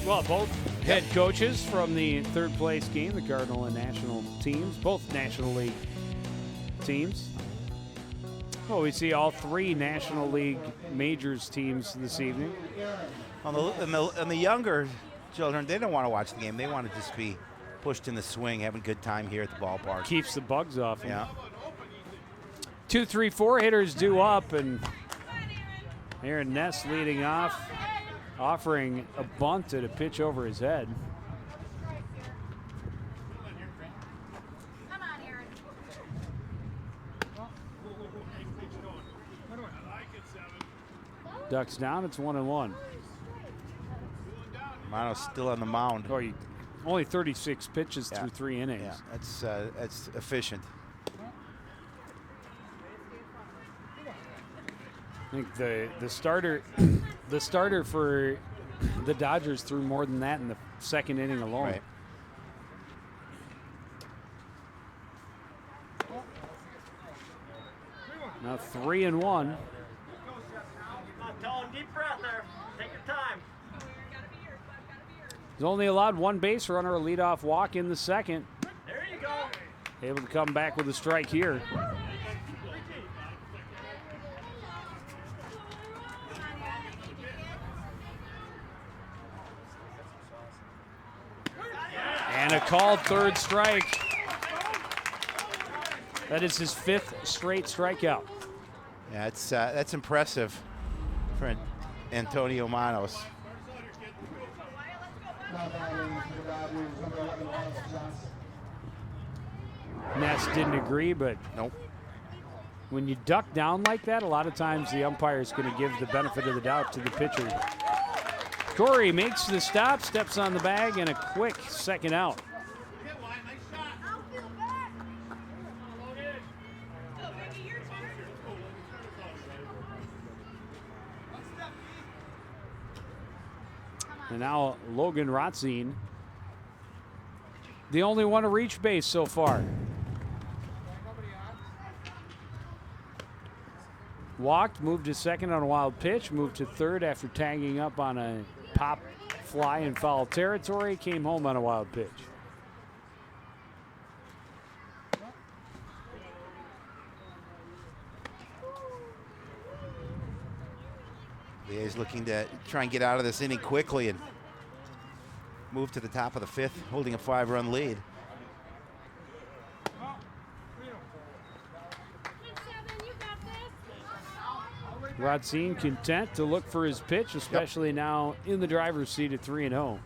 both head coaches from the third place game, the Cardinal and National teams, both National League teams. Well, we see all 3 National League majors teams this evening. And the younger children, they don't want to watch the game. They want to just be pushed in the swing, having a good time here at the ballpark. Keeps the bugs off. Yeah. 2, 3, 4 hitters due up, and Aaron Ness leading off, offering a bunt at a pitch over his head. Ducks down. It's 1-1. Romano's still on the mound. Oh, only 36 pitches through 3 innings. Yeah, that's efficient. I think the starter the starter for the Dodgers threw more than that in the second inning alone. Right. Now 3-1. Tell him deep breath there. Take your time. He's only allowed one base runner, a leadoff walk in the second. There you go. Able to come back with a strike here. And a called third strike. That is his 5th straight strikeout. Yeah, that's impressive for Antonio Manos. Ness didn't agree, but nope. When you duck down like that, a lot of times the umpire is going to give the benefit of the doubt to the pitcher. Corey makes the stop, steps on the bag, and a quick second out. And now Logan Rotzine, the only one to reach base so far. Walked, moved to second on a wild pitch, moved to third after tagging up on a pop fly in foul territory, came home on a wild pitch. The A's looking to try and get out of this inning quickly and move to the top of the 5th, holding a 5-run lead. Rotzine content to look for his pitch, especially now in the driver's seat at 3-0.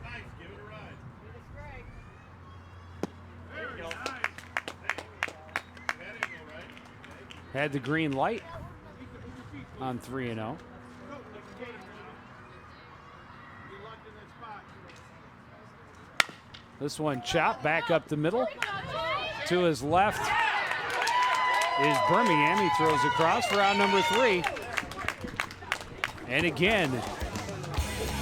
Had the green light on 3-0. This one chopped back up the middle. To his left is Birmingham. He throws across for out number 3. And again,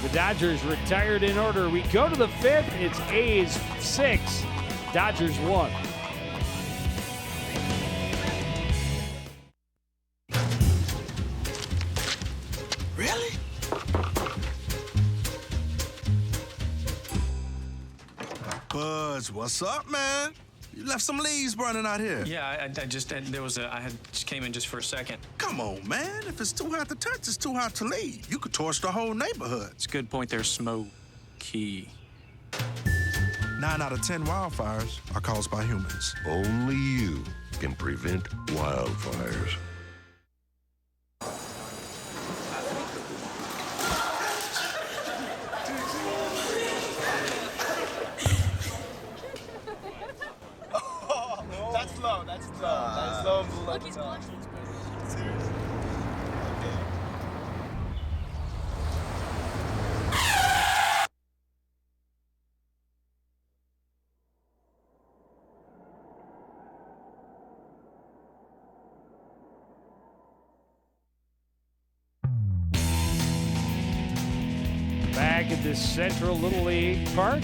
the Dodgers retired in order. We go to the 5th. It's A's 6, Dodgers 1. Really? Buzz, what's up, man? You left some leaves burning out here. Yeah, I just just came in just for a second. Come on, man. If it's too hot to touch, it's too hot to leave. You could torch the whole neighborhood. It's a good point there, Smokey. 9 out of 10 wildfires are caused by humans. Only you can prevent wildfires. That's low. That's low. Look, he's blushing. Seriously. Back at this Central Little League Park.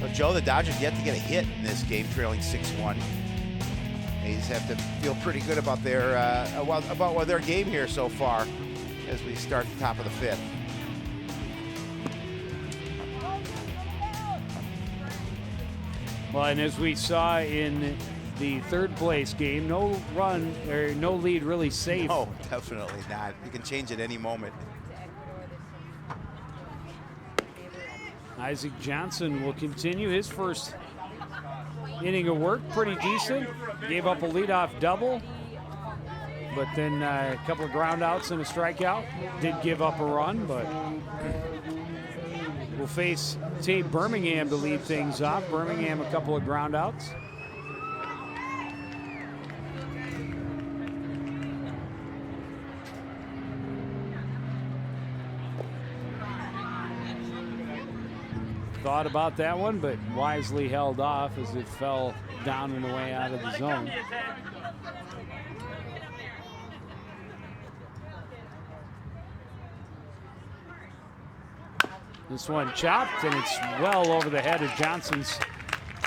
Well, Joe, the Dodgers yet to get a hit in this game, trailing 6-1. A's have to feel pretty good about their game here so far as we start the top of the 5th. Well, and as we saw in the third place game, no run or no lead really safe. No, definitely not. You can change at any moment. Isaac Johnson will continue his first inning of work, pretty decent. Gave up a leadoff double, but then a couple of ground outs and a strikeout. Did give up a run, but will face Tate Birmingham to lead things off. Birmingham a couple of ground outs. Thought about that one, but wisely held off as it fell down and away out of the zone. This one chopped, and it's well over the head of Johnson's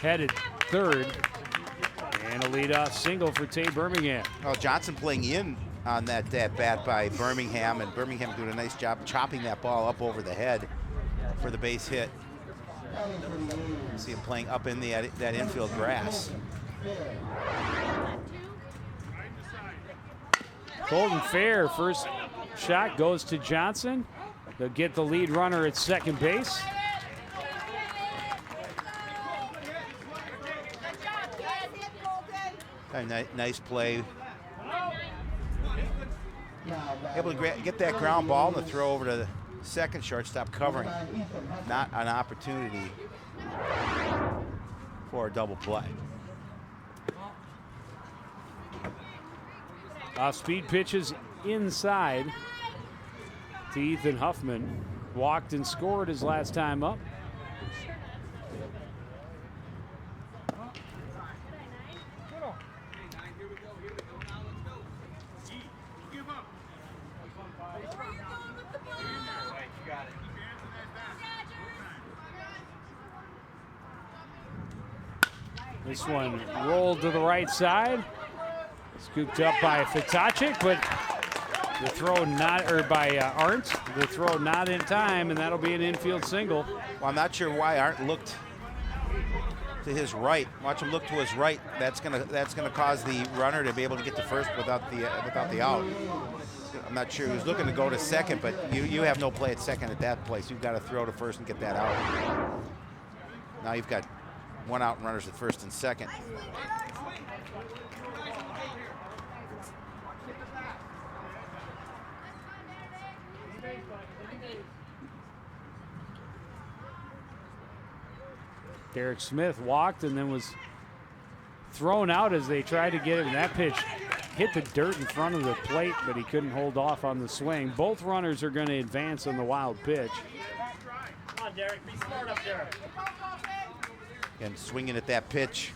head at third. And a leadoff single for Tay Birmingham. Oh, Johnson playing in on that bat by Birmingham, and Birmingham doing a nice job chopping that ball up over the head for the base hit. See him playing up in that infield grass. Colton Fair, first shot goes to Johnson. They'll get the lead runner at second base. Nice play. Able to get that ground ball and the throw over to the second shortstop covering. Not an opportunity for a double play. Off-speed pitches inside to Ethan Huffman. Walked and scored his last time up. This one rolled to the right side. Scooped up by Fitacic, but the throw not, or by Arndt, the throw not in time, and that'll be an infield single. Well, I'm not sure why Arndt looked to his right. Watch him look to his right. That's gonna cause the runner to be able to get to first without the out. I'm not sure. He was looking to go to second, but you have no play at second at that place. You've got to throw to first and get that out. Now you've got one out and runners at first and second. Derek Smith walked and then was thrown out as they tried to get him. That pitch hit the dirt in front of the plate, but he couldn't hold off on the swing. Both runners are going to advance on the wild pitch. Come on, Derek. Be smart up there. And swinging at that pitch.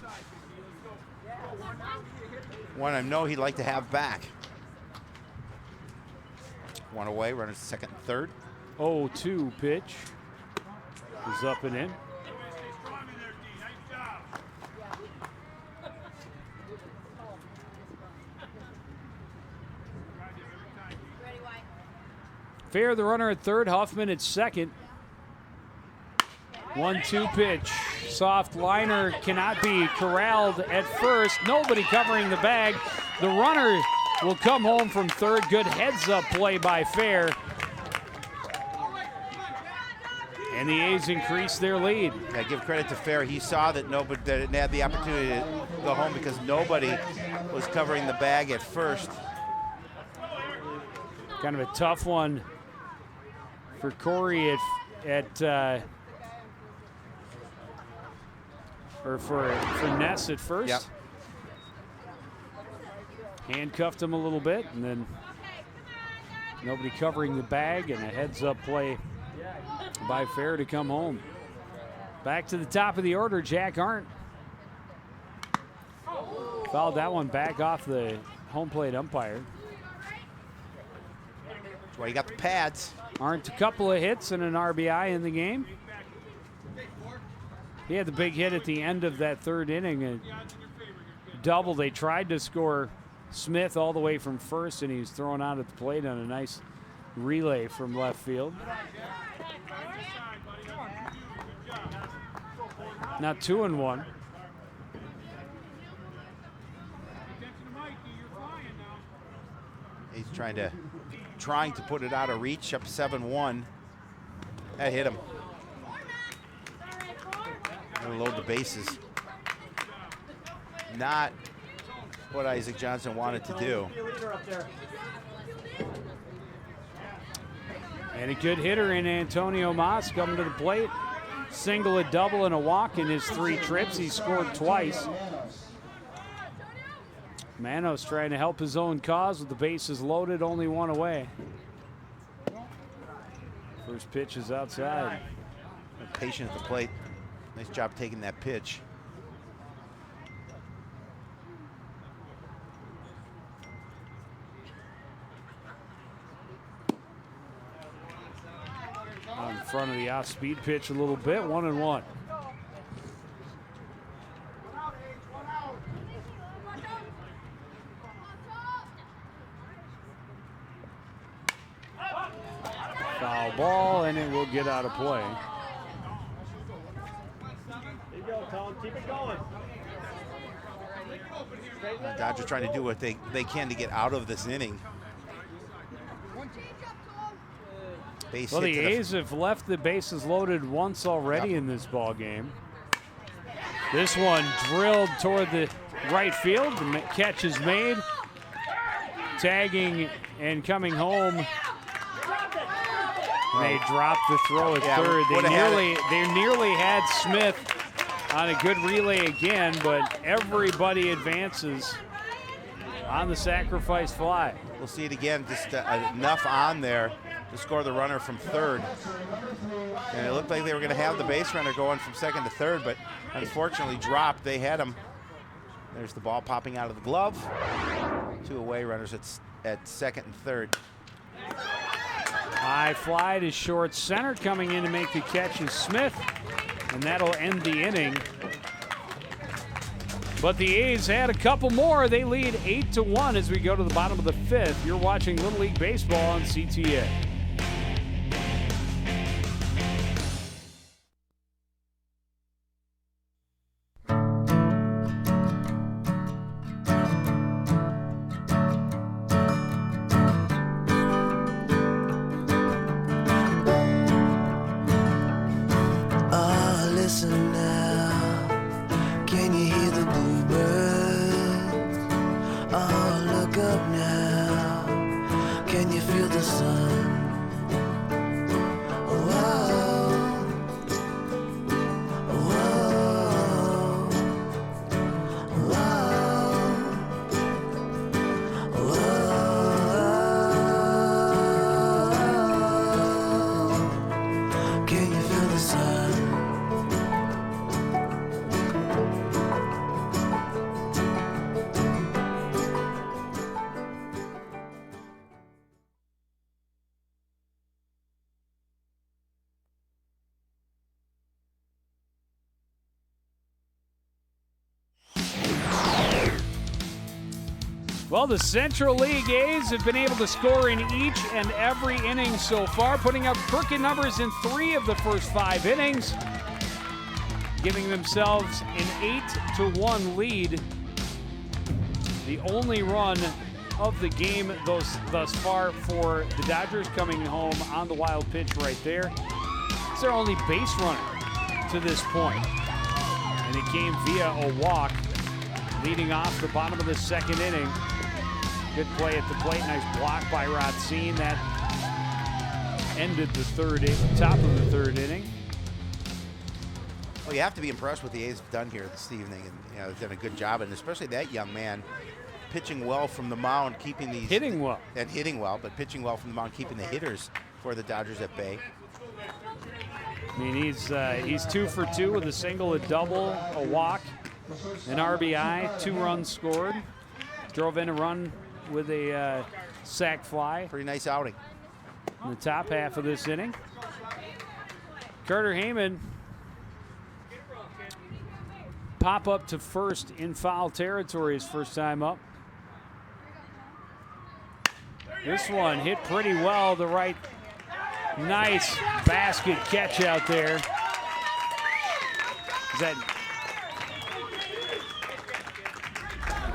One I know he'd like to have back. One away, runners second and third. 0-2 pitch is up and in. Fair, the runner at third, Huffman at second. 1-2 pitch. Soft liner cannot be corralled at first. Nobody covering the bag. The runner will come home from third. Good heads-up play by Fair. And the A's increase their lead. Yeah, give credit to Fair. He saw that nobody didn't have the opportunity to go home because nobody was covering the bag at first. Kind of a tough one for Corey or for Ness at first. Yep. Handcuffed him a little bit, and then nobody covering the bag, and a heads-up play by Fair to come home. Back to the top of the order, Jack Arndt. Fouled that one back off the home plate umpire. That's why you got the pads. Arndt, a couple of hits and an RBI in the game. He had the big hit at the end of that third inning, a double. They tried to score Smith all the way from first, and he was thrown out at the plate on a nice relay from left field. Now 2-1. He's trying to put it out of reach, up 7-1. That hit him. Gonna load the bases. Not what Isaac Johnson wanted to do. And a good hitter in Antonio Mas coming to the plate. Single, a double, and a walk in his 3 trips. He scored twice. Manos trying to help his own cause with the bases loaded, only one away. First pitch is outside. patient at the plate. Nice job taking that pitch. In front of the off-speed pitch a little bit, 1-1. Foul ball, and it will get out of play. There you go, Tom. Keep it going. Dodgers trying to do what they can to get out of this inning. Well, the A's have left the bases loaded once already in this ball game. This one drilled toward the right field. The catch is made. Tagging and coming home. They dropped the throw at third. They nearly had Smith on a good relay again, but everybody advances on the sacrifice fly. We'll see it again. Just enough on there to score the runner from third. And it looked like they were going to have the base runner going from second to third, but unfortunately dropped. They had him. There's the ball popping out of the glove. 2 away runners at second and third. High fly to short center. Coming in to make the catch is Smith, and that'll end the inning. But the A's had a couple more. They lead 8-1 as we go to the bottom of the 5th. You're watching Little League Baseball on CTN. Listen now, can you hear the bluebirds? Oh, look up now, can you feel the sun? Whoa, whoa, whoa, can you feel the sun? Well, the Central League A's have been able to score in each and every inning so far, putting up crooked numbers in 3 of the first 5 innings, giving themselves an 8-1 lead. The only run of the game thus far for the Dodgers, coming home on the wild pitch right there. It's their only base runner to this point, and it came via a walk, leading off the bottom of the 2nd inning. Good play at the plate, nice block by Racine. That ended the top of the 3rd inning. Well, you have to be impressed with the A's have done here this evening, and they've done a good job, and especially that young man pitching well from the mound, keeping these hitting well, but pitching well from the mound, keeping the hitters for the Dodgers at bay. I mean, he's 2 for 2 with a single, a double, a walk, an RBI, 2 runs scored. Drove in a run with a sac fly. Pretty nice outing in the top half of this inning. Carter Heyman pop up to first in foul territory his first time up. This one hit pretty well to right. Nice basket catch out there. Is that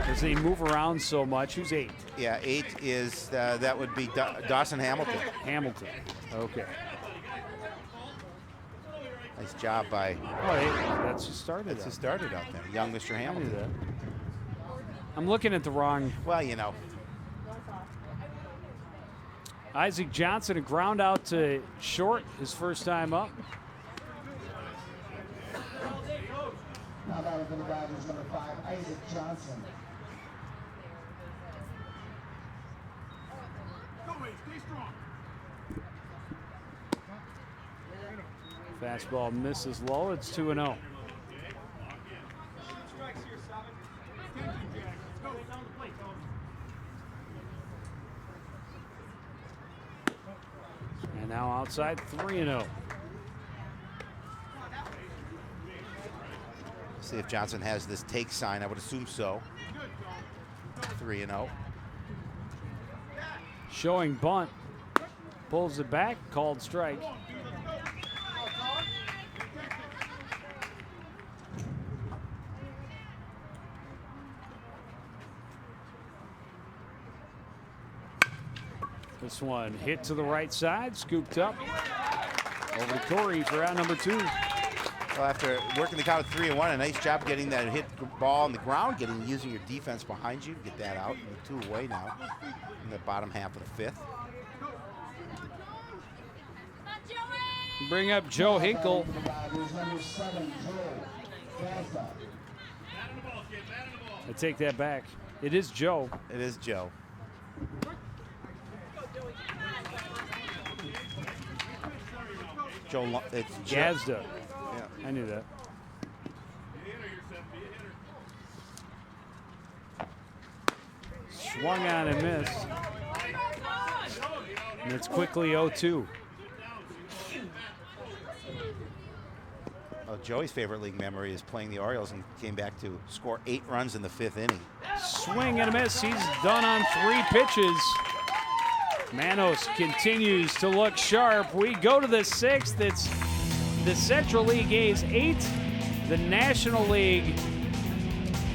as they move around so much? Who's 8? Yeah, 8 is, that would be Dawson Hamilton. Hamilton, okay. Nice job by... Oh, hey, that's who started That's who started out there, young Mr. Hamilton. I knew that. I'm looking at the wrong... Well, you know. Isaac Johnson, a ground out to short his first time up. Now batting for the Dodgers, number 5, Isaac Johnson. Fastball misses low. It's 2-0. And now outside, 3-0. See if Johnson has this take sign. I would assume so. 3-0. Showing bunt. Pulls it back, called strike. This one hit to the right side, scooped up. Over to Corey for out number 2. Well, after working the count at 3-1, a nice job getting that hit ball on the ground, using your defense behind you to get that out. And 2 away now in the bottom half of the 5th. Bring up Joe Hinkle. I take that back. It is Joe. It is Joe. Joe, it's Gazda. Yeah, I knew that. Swung on and missed. And it's quickly 0-2. Well, Joey's favorite league memory is playing the Orioles and came back to score 8 runs in the 5th inning. Swing and a miss. He's done on 3 pitches. Manos continues to look sharp. We go to the 6th. It's the Central League A's 8, the National League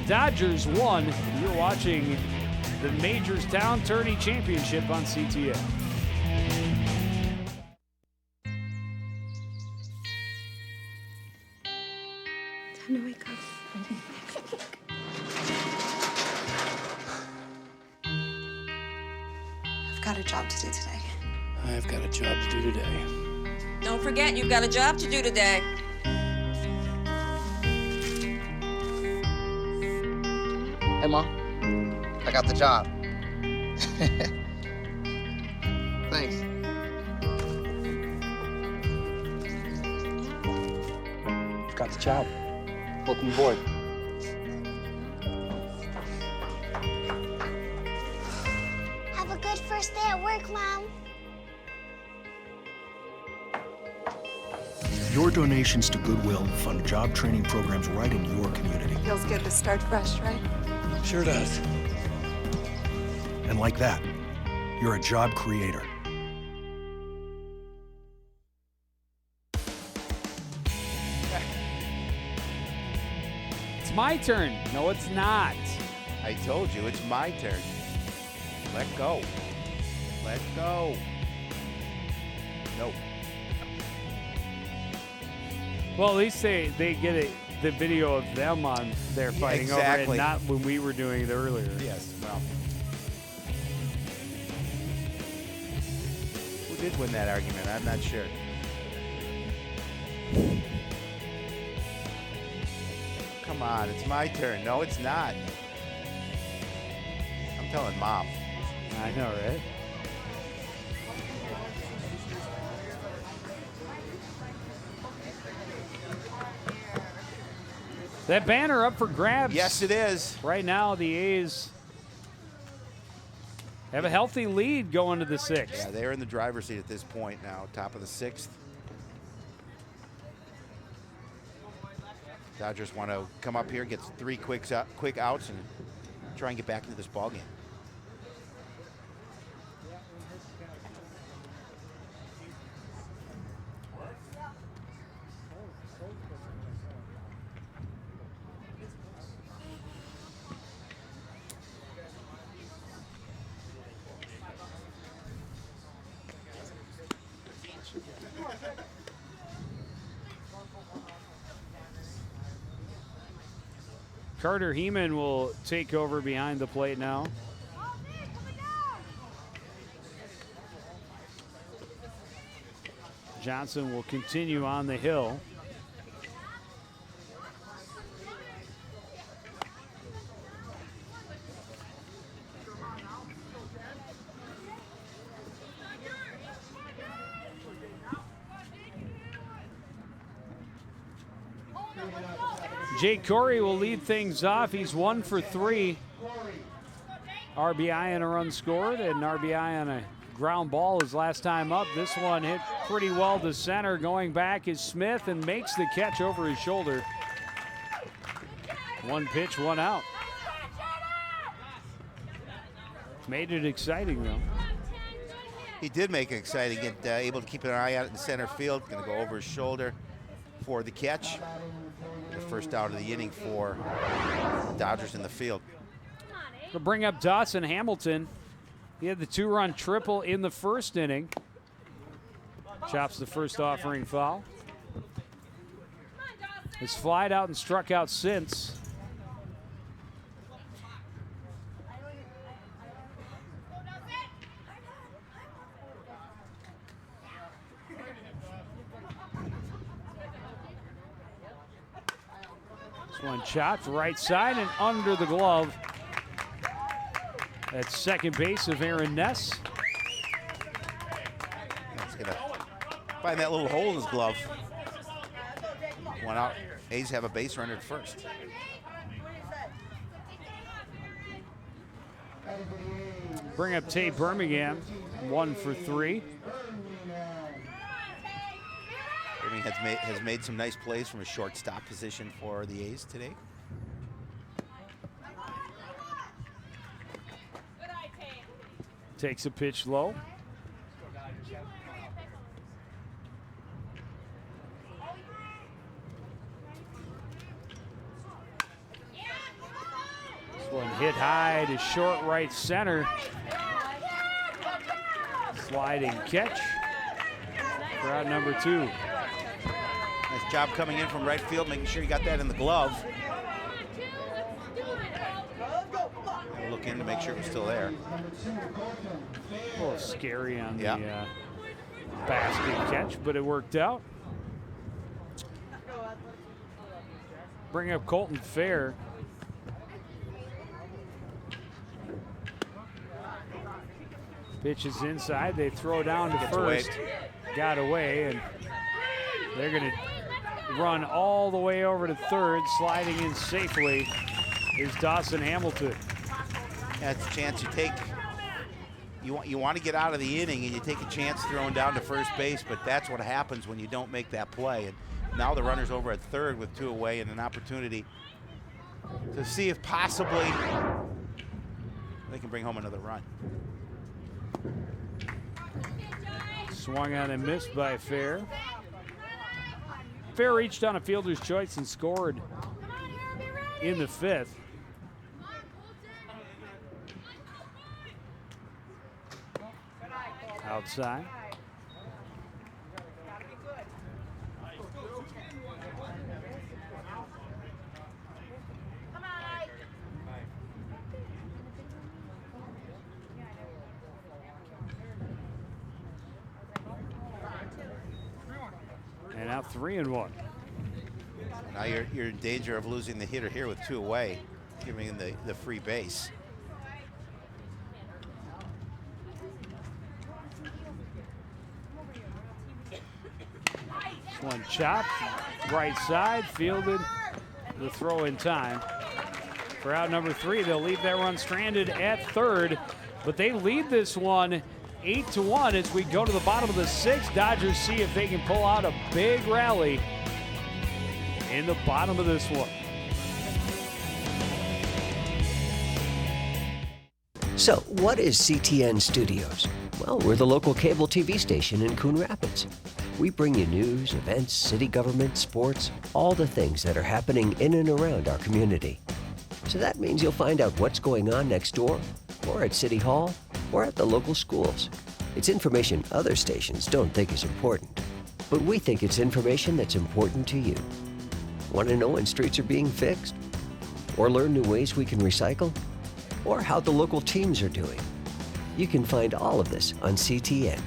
Dodgers 1. You're watching the Majors Town Tourney Championship on CTN. Time to wake up. I've got a job to do today. I've got a job to do today. Don't forget, you've got a job to do today. Hey, Mom. I got the job. Thanks. I've got the job. Welcome aboard. Have a good first day at work, Mom. Your donations to Goodwill fund job training programs right in your community. Feels good to start fresh, right? Sure does. And like that, you're a job creator. It's my turn. No, it's not. I told you, it's my turn. Let go. Let go. Nope. Well, at least they get the video of them on there fighting over it, and not when we were doing it earlier. Yes, well. Who did win that argument? I'm not sure. Come on, it's my turn. No, it's not. I'm telling Mom. I know, right? That banner up for grabs. Yes, it is. Right now, the A's have a healthy lead going to the 6th. Yeah, they're in the driver's seat at this point now, top of the 6th. Dodgers want to come up here, get 3 quick outs, and try and get back into this ballgame. Carter Heeman will take over behind the plate now. Johnson will continue on the hill. Jake Corey will lead things off. He's 1 for 3. RBI and a run scored, and an RBI on a ground ball his last time up. This one hit pretty well to center. Going back is Smith and makes the catch over his shoulder. 1 pitch, 1 out. Made it exciting, though. He did make it exciting, able to keep an eye out in center field. Going to go over his shoulder for the catch. The first out of the inning for the Dodgers in the field. We'll bring up Dawson Hamilton. He had the 2-run triple in the first inning. Chops the first offering foul. Has flied out and struck out since. This one chopped right side and under the glove. At second base of Aaron Ness. That's going to find that little hole in his glove. 1 out. A's have a base runner at first. Bring up Tate Birmingham, 1 for 3. Birmingham has made some nice plays from a shortstop position for the A's today. Takes a pitch low. This one hit high to short right center. Sliding catch for out number 2. Nice job coming in from right field, making sure you got that in the glove. Look in to make sure it was still there. A little scary on the basket catch, but it worked out. Bring up Colton Fair. Pitch is inside. They throw down to first. Got away, and they're going to run all the way over to third. Sliding in safely is Dawson Hamilton. That's a chance you take. You want to get out of the inning, and you take a chance throwing down to first base, but that's what happens when you don't make that play. And now the runner's over at third with 2 away and an opportunity to see if possibly they can bring home another run. Swung on and missed by Fair. Fair reached on a fielder's choice and scored in the 5th. Outside. And out 3-1. Now you're in danger of losing the hitter here with 2 away, giving him the free base. One chopped, right side, fielded, the throw in time. For out number 3, they'll leave that run stranded at third, but they lead this one 8-1 as we go to the bottom of the 6th. Dodgers see if they can pull out a big rally in the bottom of this one. So, what is CTN Studios? Well, we're the local cable TV station in Coon Rapids. We bring you news, events, city government, sports, all the things that are happening in and around our community. So that means you'll find out what's going on next door, or at City Hall, or at the local schools. It's information other stations don't think is important, but we think it's information that's important to you. Want to know when streets are being fixed? Or learn new ways we can recycle? Or how the local teams are doing? You can find all of this on CTN.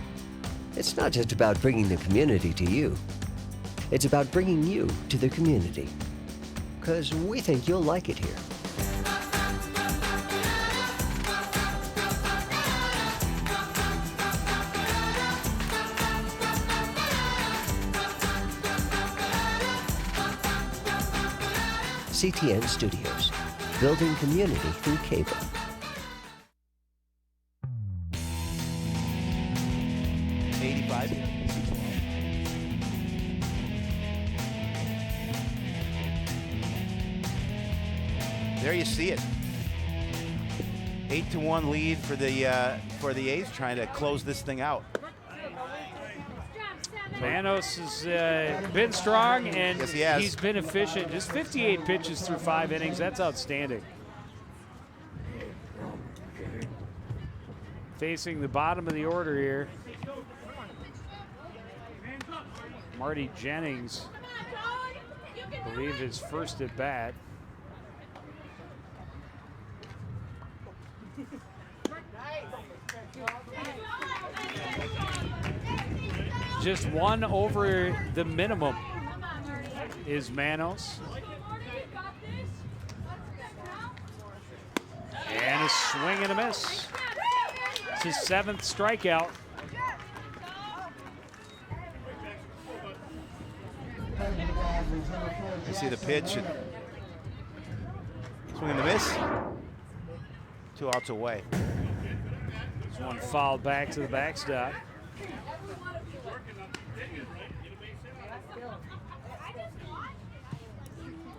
It's not just about bringing the community to you. It's about bringing you to the community. 'Cause we think you'll like it here. CTN Studios, building community through cable. There you see it. 8-1 lead for the A's, trying to close this thing out. Manos has been strong, and yes, he has. He's been efficient. Just 58 pitches through 5 innings. That's outstanding. Facing the bottom of the order here, Marty Jennings, I believe his first at bat. Just one over the minimum is Manos. And a swing and a miss. It's his 7th strikeout. You see the pitch and swing and a miss. 2 outs away. This one fouled back to the backstop.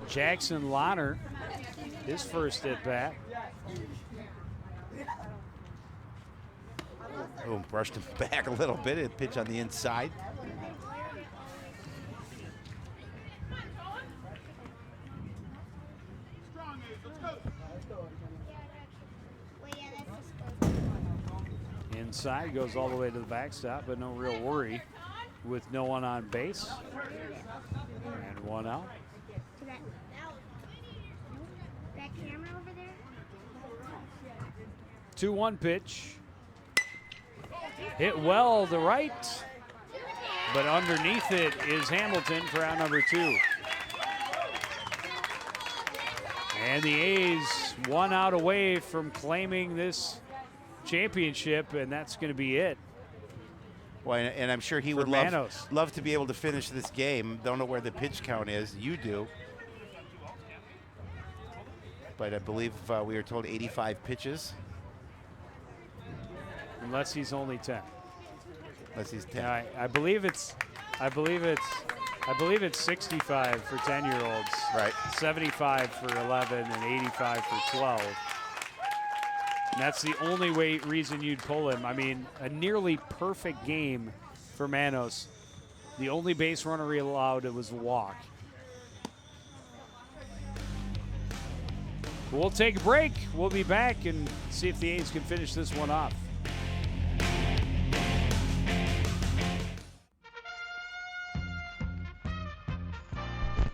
Jackson Lahner, his first at bat. Oh, brushed him back a little bit. A pitch on the inside. Inside, goes all the way to the backstop, but no real worry with no one on base. And 1 out. That camera over there? 2-1 pitch. Hit well to right, but underneath it is Hamilton for out number 2. And the A's 1 out away from claiming this championship, and that's going to be it. Well, and I'm sure he would love to be able to finish this game. Don't know where the pitch count is. You do. But I believe we were told 85 pitches. Unless he's only 10. Unless he's 10. I believe it's 65 for 10-year-olds. Right. 75 for 11 and 85 for 12. And that's the only reason you'd pull him. I mean, a nearly perfect game for Manos. The only base runner he allowed was a walk. We'll take a break. We'll be back and see if the A's can finish this one off.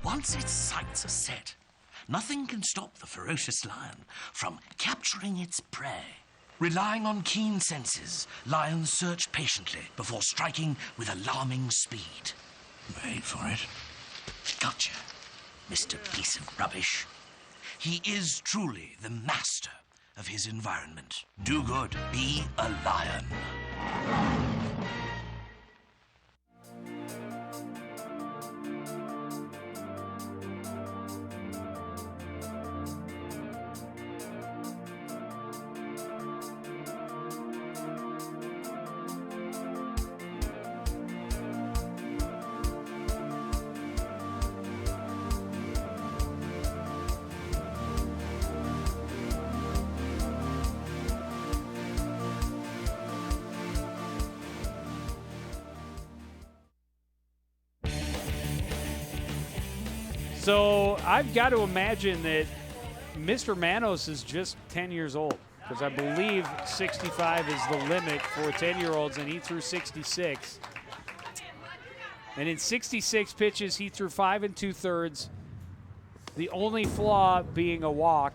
Once its sights are set, nothing can stop the ferocious lion from capturing its prey. Relying on keen senses, lions search patiently before striking with alarming speed. Wait for it. Gotcha, Mr. Piece of Rubbish. He is truly the master of his environment. Do good, be a lion. So I've got to imagine that Mr. Manos is just 10 years old, because I believe 65 is the limit for 10-year-olds, and he threw 66. And in 66 pitches, he threw 5 2/3. The only flaw being a walk.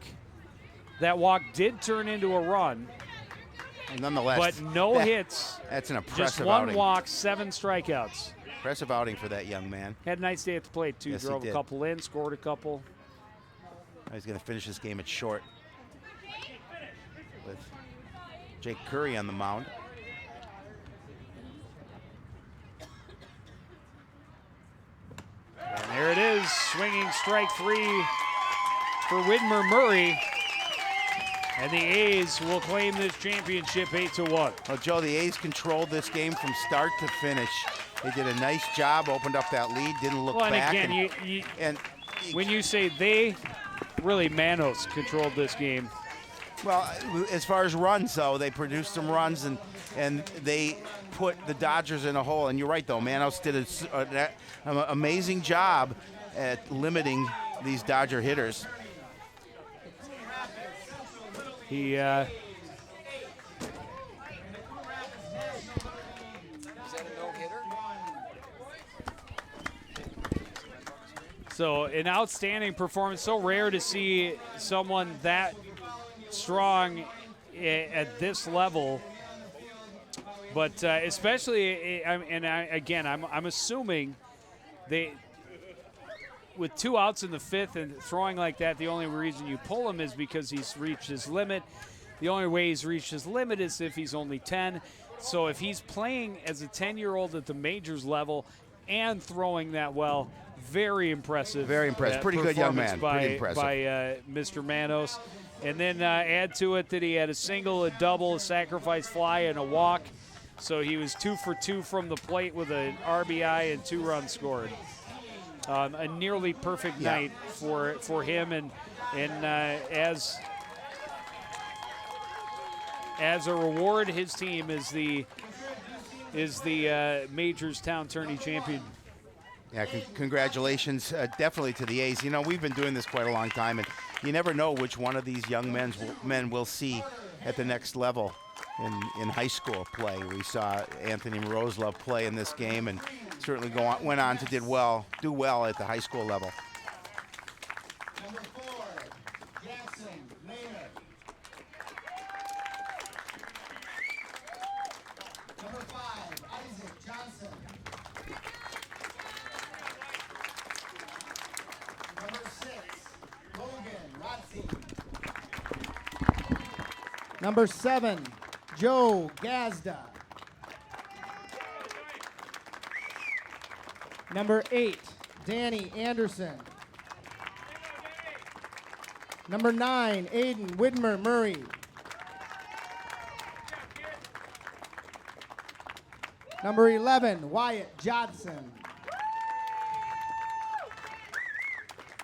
That walk did turn into a run. And nonetheless, but no hits. That's an impressive Just one outing. walk, 7 strikeouts. Impressive outing for that young man. Had a nice day at the plate, too. Yes, he Drove a did. couple in, scored a couple. He's going to finish this game at short with Jake Curry on the mound. And there it is, swinging strike 3 for Whitmer Murray. And the A's will claim this championship 8-1. Well, Joe, the A's controlled this game from start to finish. They did a nice job, opened up that lead, didn't look back. And again, when you say they, really Manos controlled this game. Well, as far as runs, though, they produced some runs, and they put the Dodgers in a hole. And you're right, though. Manos did an amazing job at limiting these Dodger hitters. He So an outstanding performance. So rare to see someone that strong at this level. But especially, I'm assuming they, with 2 outs in the 5th and throwing like that, the only reason you pull him is because he's reached his limit. The only way he's reached his limit is if he's only 10. So if he's playing as a 10-year-old at the majors level and throwing that well, very impressive. Very impressive. Pretty good young man. Pretty impressive. By Mr. Manos. And then add to it that he had a single, a double, a sacrifice fly, and a walk. So he was 2 for 2 from the plate with an RBI and 2 runs scored. A nearly perfect night for him, and as a reward, his team is the Majors Town Tourney champion. Yeah, congratulations, definitely to the A's. You know, we've been doing this quite a long time, and you never know which one of these young men will see at the next level in high school play. We saw Anthony Roselove play in this game, and certainly went on to do well at the high school level. Number 4, Jackson Maynard. Number 5, Isaac Johnson. Number 6, Logan Rotzi. Number 7, Joe Gazda. Number 8, Danny Anderson. Number 9, Aiden Whitmer Murray. Number 11, Wyatt Johnson.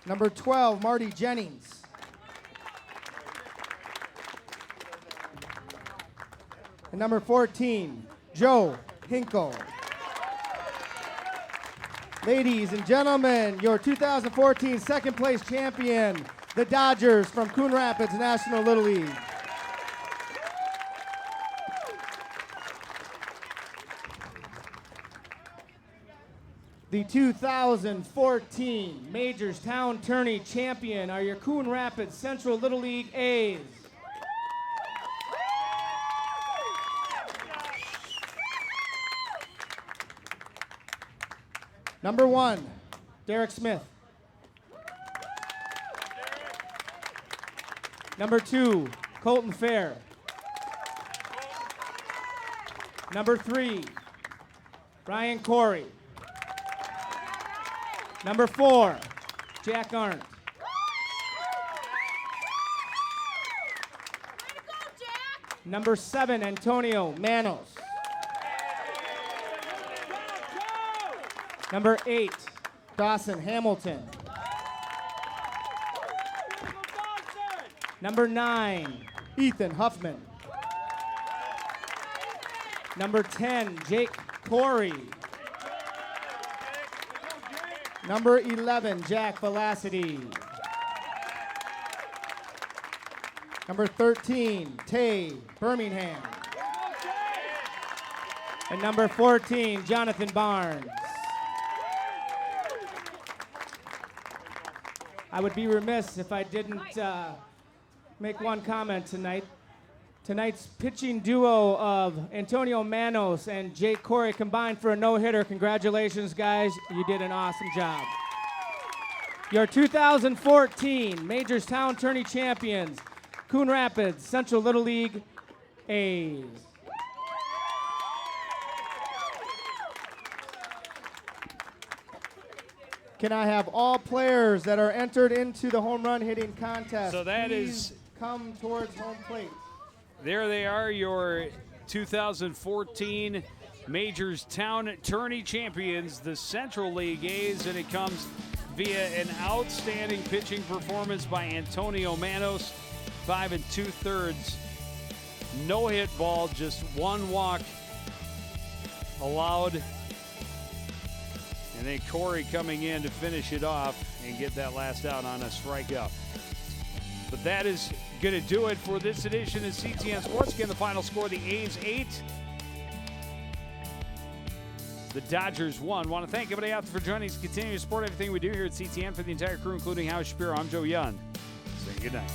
Number 12, Marty Jennings. And number 14, Joe Hinkle. Ladies and gentlemen, your 2014 second place champion, the Dodgers from Coon Rapids National Little League. The 2014 Majors Town Tourney champion are your Coon Rapids Central Little League A's. Number 1, Derek Smith. Number 2, Colton Fair. Number 3, Brian Corey. Number 4, Jack Arndt. Number 7, Antonio Manos. Number 8, Dawson Hamilton. Number 9, Ethan Huffman. Number 10, Jake Corey. Number 11, Jack Velocity. Number 13, Tay Birmingham. And number 14, Jonathan Barnes. I would be remiss if I didn't make one comment tonight. Tonight's pitching duo of Antonio Manos and Jake Corey combined for a no-hitter. Congratulations, guys. You did an awesome job. Your 2014 Majors Town Tourney champions, Coon Rapids Central Little League A's. Can I have all players that are entered into the home run hitting contest? So that please is- come towards home plate. There they are, your 2014 Majors Town Tourney champions, the Central League A's, and it comes via an outstanding pitching performance by Antonio Manos, 5 2/3. No hit ball, just one walk allowed. And then Corey coming in to finish it off and get that last out on a strikeout. But that is going to do it for this edition of CTN Sports. Again, the final score, the A's 8. The Dodgers 1. Want to thank everybody out there for joining us. Continue to support everything we do here at CTN. For the entire crew, including Howard Shapiro, I'm Joe Young. Say good night.